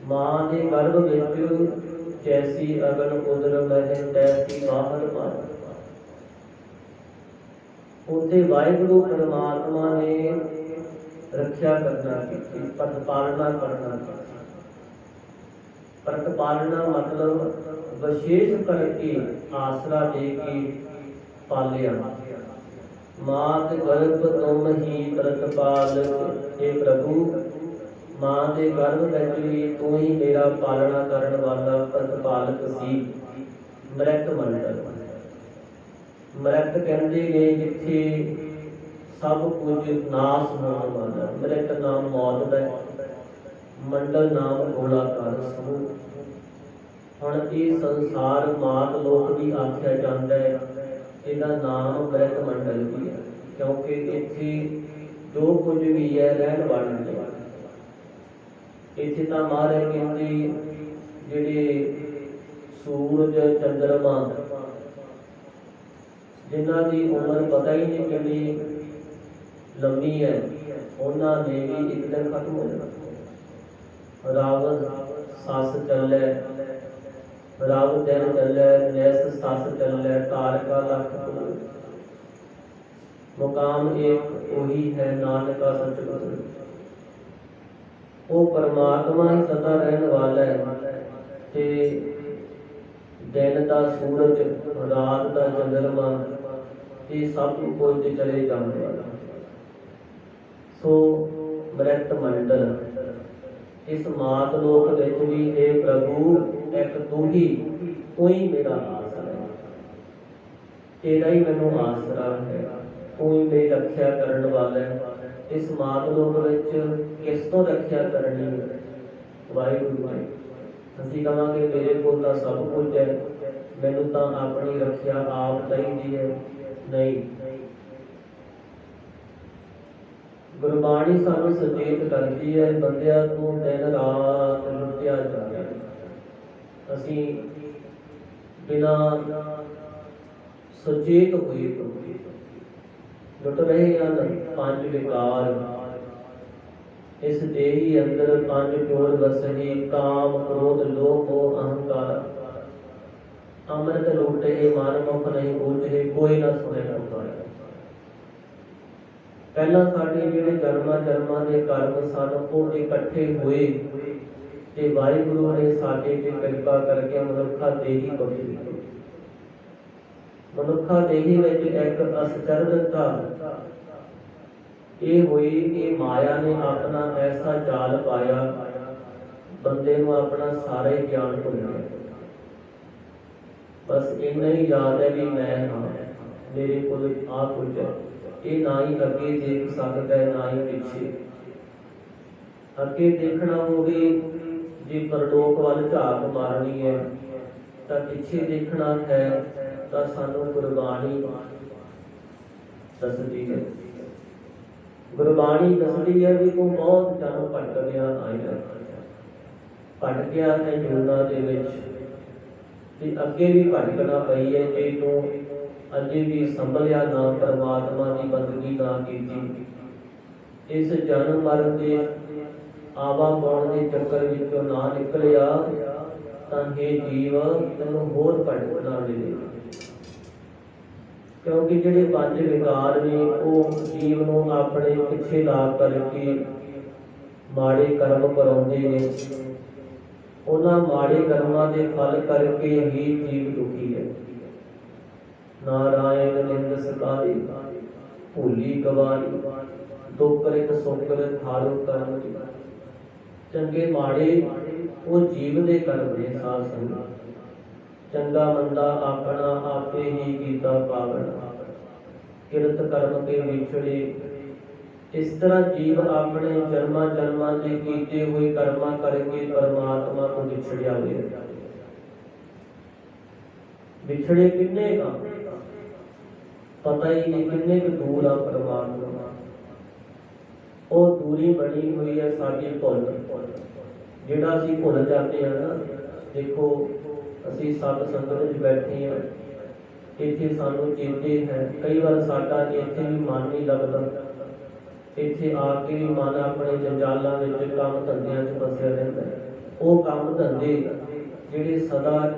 ਮਾਂ ਦੇ ਗਰਭ ਵਿੱਚ ਜੈਸੀ ਅਗਨ ਉਦਰ ਮਹਿ ਤੈਸੀ ਬਾਹਰ ਮਾਰ। ਉੱਥੇ ਵਾਹਿਗੁਰੂ ਪਰਮਾਤਮਾ ਨੇ ਰੱਖਿਆ ਕਰਨਾ ਕੀਤੀ, ਪ੍ਰਤਿਪਾਲਨਾ ਕਰਨਾ। ਪ੍ਰਤਿਪਾਲਨਾ ਮਤਲਬ ਵਿਸ਼ੇਸ਼ ਕਰਕੇ ਆਸਰਾ ਦੇ ਕੇ ਪਾਲਿਆ। ਮਾਤ ਗਰਭ ਤੁਮ ਹੀ ਪ੍ਰਤਿਪਾਲਕ। हे ਪ੍ਰਭੂ, ਮਾਂ ਦੇ ਗਰਭ ਵਿੱਚ ਵੀ ਤੂੰ ਹੀ ਮੇਰਾ ਪਾਲਣਾ ਕਰਨ ਵਾਲਾ ਪ੍ਰਤਿਪਾਲਕ ਸੀ। ਮ੍ਰਿਤ ਮੰਡਲ, ਮ੍ਰਿਤ ਕਹਿੰਦੇ ਨੇ ਜਿੱਥੇ सब कुछ नाश होने वाला। मृत नाम मौत है, मंडल नाम गोलाकार समूह। ਹੁਣ ਇਹ ਸੰਸਾਰ ਮਾਤ ਲੋਕ ਵੀ ਆਖਿਆ ਜਾਂਦਾ ਹੈ, ਇਹਦਾ ਨਾਮ ਮ੍ਰਿਤ ਮੰਡਲ ਵੀ ਹੈ, ਕਿਉਂਕਿ ਇੱਥੇ ਜੋ ਕੁਝ ਵੀ ਹੈ ਰਹਿਣ ਵਾਲਾ ਨਹੀਂ। ਇੱਥੇ ਤਾਂ ਮਹਾਰਾਜ ਕਹਿੰਦੇ ਜਿਹੜੇ ਸੂਰਜ ਚੰਦਰਮਾ ਜਿਨ੍ਹਾਂ ਦੀ ਉਮਰ ਪਤਾ ਹੀ ਨਹੀਂ ਕਿੰਨੀ ਲੰਮੀ ਹੈ, ਉਹਨਾਂ ਨੇ ਵੀ ਇੱਕ ਦਿਨ ਖਤਮ ਹੋ ਜਾਣਾ। ਰਾਵਣ ਸੱਸ ਚੱਲੇ, ਰਬ ਦਿਨ ਚੱਲੇ, ਨੈਸ ਸੱਸ ਚੱਲੇ, ਤਾਰਕਾ ਲੱਖ ਤੋਲ। ਮੁਕਾਮ ਇੱਕ ਉਹੀ ਹੈ ਨਾਨਕਾ ਸਤਿਗੁਰ। ਉਹ ਪਰਮਾਤਮਾ ਹੀ ਸਦਾ ਰਹਿਣ ਵਾਲਾ ਹੈ, ਤੇ ਦਿਨ ਦਾ ਸੂਰਜ, ਰਾਤ ਦਾ ਚੰਦਰਮਾ, ਇਹ ਸਭ ਕੁਝ ਚਲੇ ਜਾਂਦੇ ਹਨ। ਸੋ ਮ੍ਰਿਤ ਮੰਡਲ ਇਸ ਮਾਤ ਲੋਕ ਵਿੱਚ ਵੀ ਇਹ ਪ੍ਰਭੂ ਇੱਕ ਤੂੰ ਹੀ, ਕੋਈ ਮੇਰਾ ਆਸਰਾ ਹੈ, ਤੇਰਾ ਹੀ ਮੈਨੂੰ ਆਸਰਾ ਹੈ, ਤੂੰ ਹੀ ਮੇਰੀ ਰੱਖਿਆ ਕਰਨ ਵਾਲਾ ਹੈ। ਇਸ ਮਾਤ ਲੋਕ ਵਿੱਚ ਕਿਸ ਤੋਂ ਰੱਖਿਆ ਕਰਨੀ ਹੈ? ਵਾਹਿਗੁਰੂ ਜੀ। ਅਸੀਂ ਕਹਾਂਗੇ ਮੇਰੇ ਕੋਲ ਤਾਂ ਸਭ ਕੁਝ ਹੈ, ਮੈਨੂੰ ਤਾਂ ਆਪਣੀ ਰੱਖਿਆ ਆਪ ਚਾਹੀਦੀ ਹੈ। ਨਹੀਂ, ਗੁਰਬਾਣੀ ਸਾਨੂੰ ਸੁਚੇਤ ਕਰਦੀ ਹੈ, ਬੰਦਿਆਂ ਤੋਂ ਦਿਨ ਰਾਤ ਲੁੱਟਿਆ ਜਾ ਰਿਹਾ। ਅਸੀਂ ਬਿਨਾਂ ਸੁਚੇਤ ਹੋਏ ਲੁੱਟ ਰਹੇ ਹਨ। ਪੰਜ ਵਿਕਾਰ ਇਸ ਦੇਹੀ ਅੰਦਰ ਪੰਜ ਜੋੜ ਵਸਹੀ, ਕਾਮ ਕ੍ਰੋਧ ਲੋਭ ਮੋਹ ਅਹੰਕਾਰ। ਅੰਮ੍ਰਿਤ ਲੁੱਟੇ ਮਨ ਮੁਖ ਨਹੀਂ ਬੂਝੇ, ਕੋਈ ਨਾ ਸੁਣੇ ਪੁਕਾਰ। ਪਹਿਲਾਂ ਸਾਡੇ ਜਿਹੜੇ ਜਨਮਾਂ ਦੇ ਕਰਮ ਸਨ ਉਹ ਇਕੱਠੇ ਹੋਏ ਤੇ ਵਾਹਿਗੁਰੂ ਨੇ ਸਾਡੇ ਤੇ ਕਿਰਪਾ ਕਰਕੇ ਮਨੁੱਖਾ ਦੇਹੀ ਬਖਸ਼ ਦਿੱਤੀ। ਮਨੁੱਖਾ ਦੇਹੀ ਵਿੱਚ ਇੱਕ ਅਸਚਰਜਤਾ ਇਹ ਹੋਈ ਕਿ ਮਾਇਆ ਨੇ ਆਪਣਾ ਐਸਾ ਜਾਲ ਪਾਇਆ, ਬੰਦੇ ਨੂੰ ਆਪਣਾ ਸਾਰਾ ਹੀ ਗਿਆਨ ਭੁੱਲ ਗਿਆ। ਬਸ ਇੰਨਾ ਹੀ ਯਾਦ ਹੈ ਵੀ ਮੈਂ ਹਾਂ, ਮੇਰੇ ਕੋਲ ਆ ਕੁਝ ਹੈ। ਇਹ ਨਾ ਹੀ ਅੱਗੇ ਦੇਖ ਸਕਦਾ ਹੈ, ਨਾ ਹੀ ਪਿੱਛੇ। ਅੱਗੇ ਦੇਖਣਾ ਹੋਵੇ, ਜੇ ਪਰਲੋਕ ਵੱਲ ਝਾਕ ਮਾਰਨੀ ਹੈ ਤਾਂ ਪਿੱਛੇ ਦੇਖਣਾ ਹੈ ਤਾਂ ਸਾਨੂੰ ਗੁਰਬਾਣੀ ਦੱਸਦੀ ਹੈ। ਗੁਰਬਾਣੀ ਦੱਸਦੀ ਹੈ ਵੀ ਤੂੰ ਬਹੁਤ ਜਨਮ ਭਟਕਿਆ ਆਇਆ, ਭਟਕਿਆ ਹੈ ਜੂਨਾਂ ਦੇ ਵਿੱਚ, ਤੇ ਅੱਗੇ ਵੀ ਭਟਕਣਾ ਪਈ ਹੈ ਜੇ ਤੂੰ ਅਜੇ ਵੀ ਸੰਭਲਿਆ ਨਾ, ਪਰਮਾਤਮਾ ਦੀ ਬੰਦਗੀ ਨਾ ਕੀਤੀ। ਇਸ ਜਨਮ ਮਰਨ ਦੇ ਆਵਾ ਪਾਉਣ ਦੇ ਚੱਕਰ ਵਿੱਚੋਂ ਨਾ ਨਿਕਲਿਆ ਤਾਂ ਇਹ ਜੀਵ ਤੈਨੂੰ ਹੋਰ ਭਟਕਣਾ ਮਿਲੇਗਾ। ਕਿਉਂਕਿ ਜਿਹੜੇ ਪੰਜ ਵਿਕਾਰ ਨੇ ਉਹ ਜੀਵ ਨੂੰ ਆਪਣੇ ਪਿੱਛੇ ਲਾ ਕਰਕੇ ਮਾੜੇ ਕਰਮ ਕਰਾਉਂਦੇ ਨੇ। ਉਹਨਾਂ ਮਾੜੇ ਕਰਮਾਂ ਦੇ ਫਲ ਕਰਕੇ ਹੀ ਜੀਵ ਦੁਖੀ ਹੈ। ਨਾਰਾਇਣ ਨਿੰਦ ਸਕਾਰੀ, ਭੂਲੀ ਗਵਾਰੀ, ਦੁੱਕਰਿਤ ਸੁਕਰਿਤ ਥਾਰੋ ਕਰਮ। ਚੰਗੇ ਮਾੜੇ ਉਹ ਜੀਵ ਦੇ ਕਰਮ ਨੇ ਸਾਧ ਸੰਗਤ। ਚੰਗਾ ਮੰਦਾ ਆਪਣਾ ਆਪੇ ਹੀ ਕੀਤਾ ਪਾਵਨ, ਕਿਰਤ ਕਰਮ ਕੇ ਵਿਛੜੇ। ਇਸ ਤਰ੍ਹਾਂ ਜੀਵ ਆਪਣੇ ਜਨਮਾਂ ਦੇ ਕੀਤੇ ਹੋਏ ਕਰਮਾਂ ਕਰਕੇ ਪਰਮਾਤਮਾ ਤੋਂ ਵਿਛੜਿਆ ਹੋਇਆ। ਵਿਛੜੇ ਕਿੰਨੇ ਕਾ ਪਤਾ ਹੀ ਨਹੀਂ, ਕਿੰਨੇ ਕੁ ਦੂਰ ਆ ਪਰਮਾਤਮਾ। ਉਹ ਦੂਰੀ ਬਣੀ ਹੋਈ ਹੈ ਸਾਡੀ ਭੁੱਲ, ਜਿਹੜਾ ਅਸੀਂ ਭੁੱਲ ਜਾਂਦੇ ਹਾਂ ਨਾ। ਦੇਖੋ ਅਸੀਂ ਸਤ ਸੰਗਤ ਵਿੱਚ ਬੈਠੇ ਹਾਂ, ਇੱਥੇ ਸਾਨੂੰ ਚੇਤੇ ਹੈ, ਕਈ ਵਾਰ ਸਾਡਾ ਇੱਥੇ ਵੀ ਮਨ ਨਹੀਂ ਲੱਗਦਾ। ਇੱਥੇ ਆ ਕੇ ਵੀ ਮਨ ਆਪਣੇ ਜੰਜਾਲਾਂ ਵਿੱਚ, ਕੰਮ ਧੰਦਿਆਂ 'ਚ ਫਸਿਆ ਰਹਿੰਦਾ ਹੈ। ਉਹ ਕੰਮ ਧੰਦੇ ਜਿਹੜੇ ਸਦਾ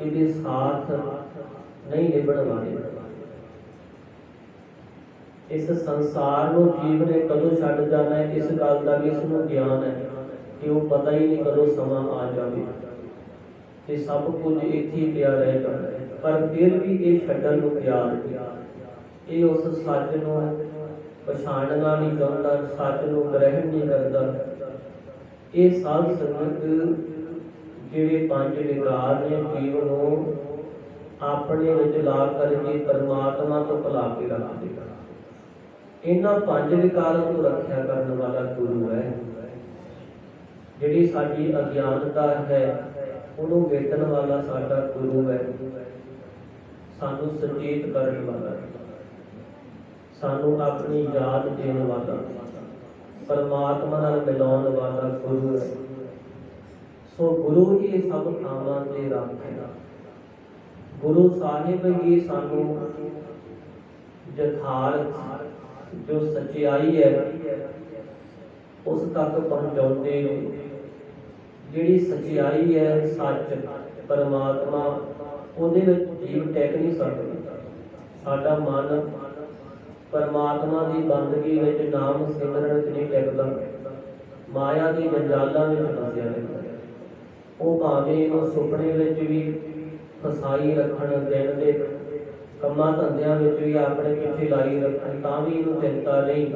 ਇਹਦੇ ਸਾਥ ਨਹੀਂ ਨਿਭਣ ਵਾਲੇ। ਇਸ ਸੰਸਾਰ ਨੂੰ ਜੀਵ ਨੇ ਕਦੋਂ ਛੱਡ ਜਾਣਾ ਹੈ, ਇਸ ਗੱਲ ਦਾ ਵੀ ਇਸ ਨੂੰ ਗਿਆਨ ਹੈ ਕਿ ਉਹ ਪਤਾ ਹੀ ਨਹੀਂ ਕਦੋਂ ਸਮਾਂ ਆ ਜਾਵੇ ਤੇ ਸਭ ਕੁਝ ਇੱਥੇ ਹੀ ਪਿਆ ਰਹਿ ਜਾਣਾ ਹੈ। ਪਰ ਫਿਰ ਵੀ ਇਹ ਛੱਡਣ ਨੂੰ ਤਿਆਰ ਹੈ। ਇਹ ਉਸ ਸੱਚ ਨੂੰ ਪਛਾਣਨਾ ਨਹੀਂ ਚਾਹੁੰਦਾ, ਸੱਚ ਨੂੰ ਗ੍ਰਹਿਣ ਨਹੀਂ ਕਰਦਾ। ਇਹ ਸਾਧ ਸੰਗਤ ਜਿਹੜੇ ਪੰਜ ਵਿਕਾਰ ਨੇ ਜੀਵ ਨੂੰ ਆਪਣੇ ਵਿੱਚ ਲਾ ਕਰਕੇ ਪਰਮਾਤਮਾ ਤੋਂ ਭੁਲਾ ਕੇ ਰੱਖਦੇ। ਇਹਨਾਂ ਪੰਜ ਵਿਕਾਰਾਂ ਤੋਂ ਰੱਖਿਆ ਕਰਨ ਵਾਲਾ ਗੁਰੂ ਹੈ। ਜਿਹੜੀ ਸਾਡੀ ਅਗਿਆਨਤਾ ਹੈ ਉਹਨੂੰ ਵੇਚਣ ਵਾਲਾ ਸਾਡਾ ਗੁਰੂ ਹੈ। ਸਾਨੂੰ ਸੁਚੇਤ ਕਰਨ ਵਾਲਾ, ਸਾਨੂੰ ਆਪਣੀ ਯਾਦ ਦੇਣ ਵਾਲਾ, ਪਰਮਾਤਮਾ ਨਾਲ ਮਿਲਾਉਣ ਵਾਲਾ ਗੁਰੂ ਹੈ। ਸੋ ਗੁਰੂ ਹੀ ਸਭ ਥਾਵਾਂ ਤੇ ਰੱਖੇਗਾ। ਗੁਰੂ ਸਾਹਿਬ ਹੀ ਸਾਨੂੰ ਯਥਾਰਥ ਜੋ ਸੱਚਾਈ ਹੈ ਉਸ ਤੱਕ ਪਹੁੰਚਾਉਂਦੇ ਨੇ। ਜਿਹੜੀ ਸੱਚਾਈ ਹੈ, ਸੱਚ ਪਰਮਾਤਮਾ, ਉਹਦੇ ਵਿੱਚ ਜੀਵ ਟਿਕ ਨਹੀਂ ਸਕਦਾ। ਸਾਡਾ ਮਨ ਪਰਮਾਤਮਾ ਦੀ ਬੰਦਗੀ ਵਿੱਚ, ਨਾਮ ਸਿਮਰਨ ਵਿੱਚ ਨਹੀਂ ਟਿਕਦਾ, ਮਾਇਆ ਦੇ ਜੰਜਾਲਾਂ ਵਿੱਚ ਫਸਿਆ ਰਹਿੰਦਾ। ਉਹ ਭਾਵੇਂ ਇਹਨੂੰ ਸੁਪਨੇ ਵਿੱਚ ਵੀ ਫਸਾਈ ਰੱਖਣ, ਦਿਨ ਦੇ ਕੰਮਾਂ ਧੰਦਿਆਂ ਵਿੱਚ ਵੀ ਆਪਣੇ ਪਿੱਛੇ ਲਾਈ ਰੱਖਣ, ਤਾਂ ਵੀ ਇਹਨੂੰ ਚਿੰਤਾ ਨਹੀਂ।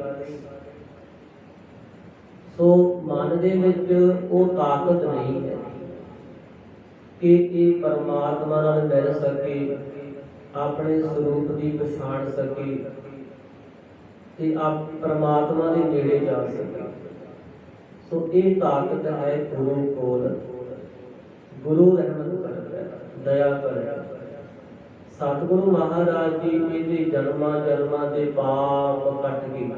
ਸੋ ਮਨ ਦੇ ਵਿੱਚ ਉਹ ਤਾਕਤ ਨਹੀਂ ਹੈ ਕਿ ਇਹ ਪਰਮਾਤਮਾ ਨਾਲ ਮਿਲ ਸਕੇ, ਆਪਣੇ ਸਰੂਪ ਦੀ ਪਛਾਣ ਸਕੇ ਤੇ ਆਪ ਪਰਮਾਤਮਾ ਦੇ ਨੇੜੇ ਜਾ ਸਕੇ। ਸੋ ਇਹ ਤਾਕਤ ਹੈ ਗੁਰੂ ਕੋਲ। ਗੁਰੂ ਰਹਿਮਤ ਕਰਦਾ, ਦਇਆ ਕਰਦਾ। ਸਤਿਗੁਰੂ ਮਹਾਰਾਜ ਜੀ ਇਹਦੇ ਜਨਮਾਂ ਜਨਮਾਂ ਦੇ ਪਾਪ ਕੱਟ ਕੇ,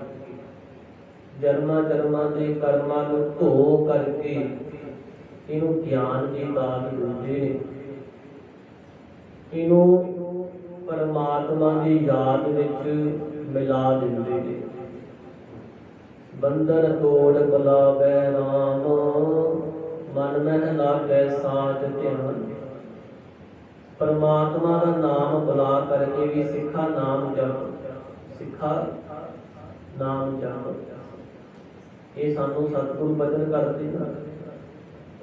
ਜਨਮਾਂ ਜਨਮਾਂ ਦੇ ਕਰਮਾਂ ਨੂੰ ਧੋ ਕਰਕੇ ਇਹਨੂੰ ਗਿਆਨ ਦੀ ਦਾਤ ਦਿੰਦੇ ਨੇ। ਇਹਨੂੰ ਪਰਮਾਤਮਾ ਦੀ ਯਾਦ ਵਿੱਚ ਮਿਲਾ ਦਿੰਦੇ ਨੇ। ਬੰਧਨ ਤੋੜ ਬੁਲਾਵੇ ਰਾਮ, ਮਨ ਮਹਿ ਲਾਗੈ ਸਾਚ ਧਿਆਨ। ਪਰਮਾਤਮਾ ਦਾ ਨਾਮ ਬੁਲਾ ਕਰਕੇ ਵੀ ਸਿੱਖਾ ਨਾਮ ਜਪ, ਸਿੱਖਾ ਨਾਮ ਜਪ। ਇਹ ਸਾਨੂੰ ਸਤਿਗੁਰੂ ਬਚਨ ਕਰਦੇ ਹਨ।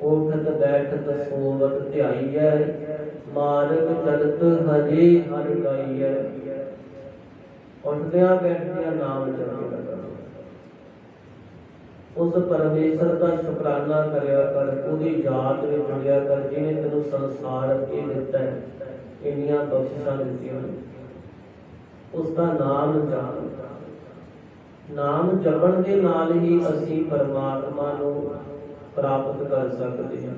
ਉਠਤ ਬੈਠਤ ਸੋਵਤ ਧਿਆਈਐ, ਮਾਰਗ ਚਲਤ ਹਰੀ ਹਰਿ ਗਾਈਐ। ਉੱਠਦਿਆਂ ਬੈਠਦਿਆਂ ਨਾਮ ਜਪਿਆ ਕਰ। ਉਸ ਪਰਮੇਸ਼ਰ ਦਾ ਸ਼ੁਕਰਾਨਾ ਕਰਿਆ ਕਰ, ਉਹਦੀ ਯਾਦ ਵਿੱਚ ਜੁੜਿਆ ਕਰ, ਜਿਹਨੇ ਤੈਨੂੰ ਸੰਸਾਰ ਇਹ ਦਿੱਤਾ ਹੈ, ਇੰਨੀਆਂ ਬਖਸ਼ਿਸ਼ਾਂ ਦਿੱਤੀਆਂ। ਉਸ ਦਾ ਨਾਮ ਜਪ। ਨਾਮ ਜਪਣ ਦੇ ਨਾਲ ਹੀ ਅਸੀਂ ਪਰਮਾਤਮਾ ਨੂੰ ਪ੍ਰਾਪਤ ਕਰ ਸਕਦੇ ਹਾਂ।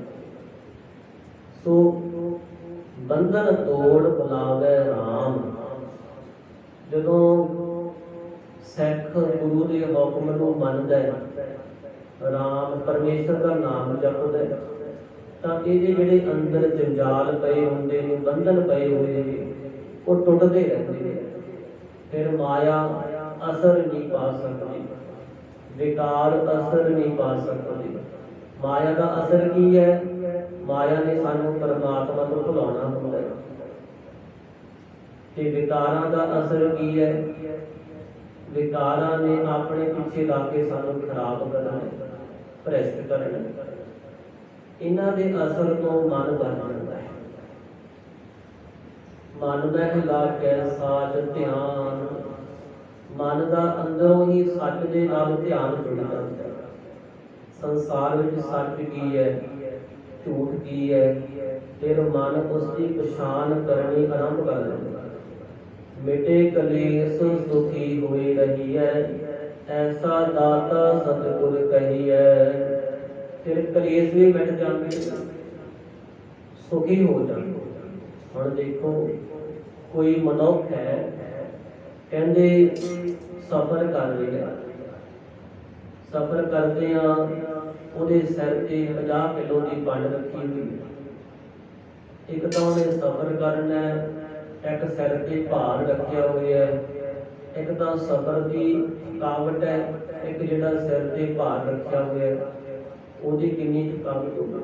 ਸੋ ਬੰਧਨ ਤੋੜ ਬੁਲਾਵੇ ਰਾਮ। ਜਦੋਂ ਸਿੱਖ ਗੁਰੂ ਦੇ ਹੁਕਮ ਨੂੰ ਮੰਨਦਾ ਹੈ, ਰਾਮ ਪਰਮੇਸ਼ਰ ਦਾ ਨਾਮ ਜਪਦਾ ਹੈ, ਤਾਂ ਇਹਦੇ ਜਿਹੜੇ ਅੰਦਰ ਜੰਜਾਲ ਪਏ ਹੁੰਦੇ ਨੇ, ਬੰਧਨ ਪਏ ਹੋਏ ਨੇ, ਉਹ ਟੁੱਟਦੇ ਰਹਿੰਦੇ ਨੇ। ਫਿਰ ਮਾਇਆ ਅਸਰ ਨਹੀਂ ਪਾ ਸਕਦੀ, ਵਿਕਾਰ ਅਸਰ ਨਹੀਂ ਪਾ ਸਕਦੀ। ਮਾਇਆ ਦਾ ਅਸਰ ਕੀ ਹੈ? ਮਾਇਆ ਨੇ ਸਾਨੂੰ ਪਰਮਾਤਮਾ ਤੋਂ ਭੁਲਾਉਣਾ ਹੁੰਦਾ ਹੈ। ਤੇ ਵਿਕਾਰਾਂ ਦਾ ਅਸਰ ਕੀ ਹੈ? ਵਿਕਾਰਾਂ ਨੇ ਆਪਣੇ ਪਿੱਛੇ ਲਾ ਕੇ ਸਾਨੂੰ ਖਰਾਬ ਕਰਨਾ, ਭ੍ਰਿਸ਼ਟ ਕਰਨਾ। ਇਹਨਾਂ ਦੇ ਅਸਰ ਤੋਂ ਮਨ ਬਣ ਜਾਂਦਾ ਹੈ। ਮਨ ਮਹਿ ਲਾਗੈ ਸਾਚ ਧਿਆਨ। ਮਨ ਦਾ ਅੰਦਰੋਂ ਹੀ ਸੱਚ ਦੇ ਨਾਲ ਧਿਆਨ ਜੁੜ ਜਾਂਦਾ ਹੈ। ਸੰਸਾਰ ਵਿੱਚ ਸੱਚ ਕੀ ਹੈ, ਝੂਠ ਕੀ ਹੈ, ਫਿਰ ਮਨ ਉਸ ਦੀ ਪਛਾਣ ਕਰਨੀ ਆਰੰਭ ਕਰ ਦਿੰਦਾ। ਮਿਟੇ ਕਲੇਸ਼ ਸੁਖੀ ਹੋਈ ਰਹੀ ਹੈ, ਐਸਾ ਦਾਤਾ ਸਤਿਗੁਰ ਕਹੀ ਹੈ। ਫਿਰ ਕਲੇਸ਼ ਵੀ ਮਿਟ ਜਾਂਦੇ, ਸੁਖੀ ਹੋ ਜਾਂਦੇ। ਹੁਣ ਦੇਖੋ, ਕੋਈ ਮਨੁੱਖ ਹੈ, ਕਹਿੰਦੇ ਸਫ਼ਰ ਕਰ ਰਿਹਾ, ਸਫ਼ਰ ਕਰਦੇ ਆ, ਉਹਦੇ ਸਿਰ ਤੇ 50 ਕਿਲੋ ਦੀ ਪੰਡ ਰੱਖੀ ਹੋਈ। ਇੱਕ ਤਾਂ ਉਹਨੇ ਸਫ਼ਰ ਕਰਨਾ, ਇੱਕ ਸਿਰ ਤੇ ਭਾਰ ਰੱਖਿਆ ਹੋਇਆ, ਇੱਕ ਤਾਂ ਸਫ਼ਰ ਦੀ ਥਕਾਵਟ ਹੈ, ਇੱਕ ਜਿਹੜਾ ਸਿਰ ਤੇ ਭਾਰ ਰੱਖਿਆ ਹੋਇਆ ਉਹਦੀ ਕਿੰਨੀ ਥਕਾਵਟ ਹੋਊਗੀ।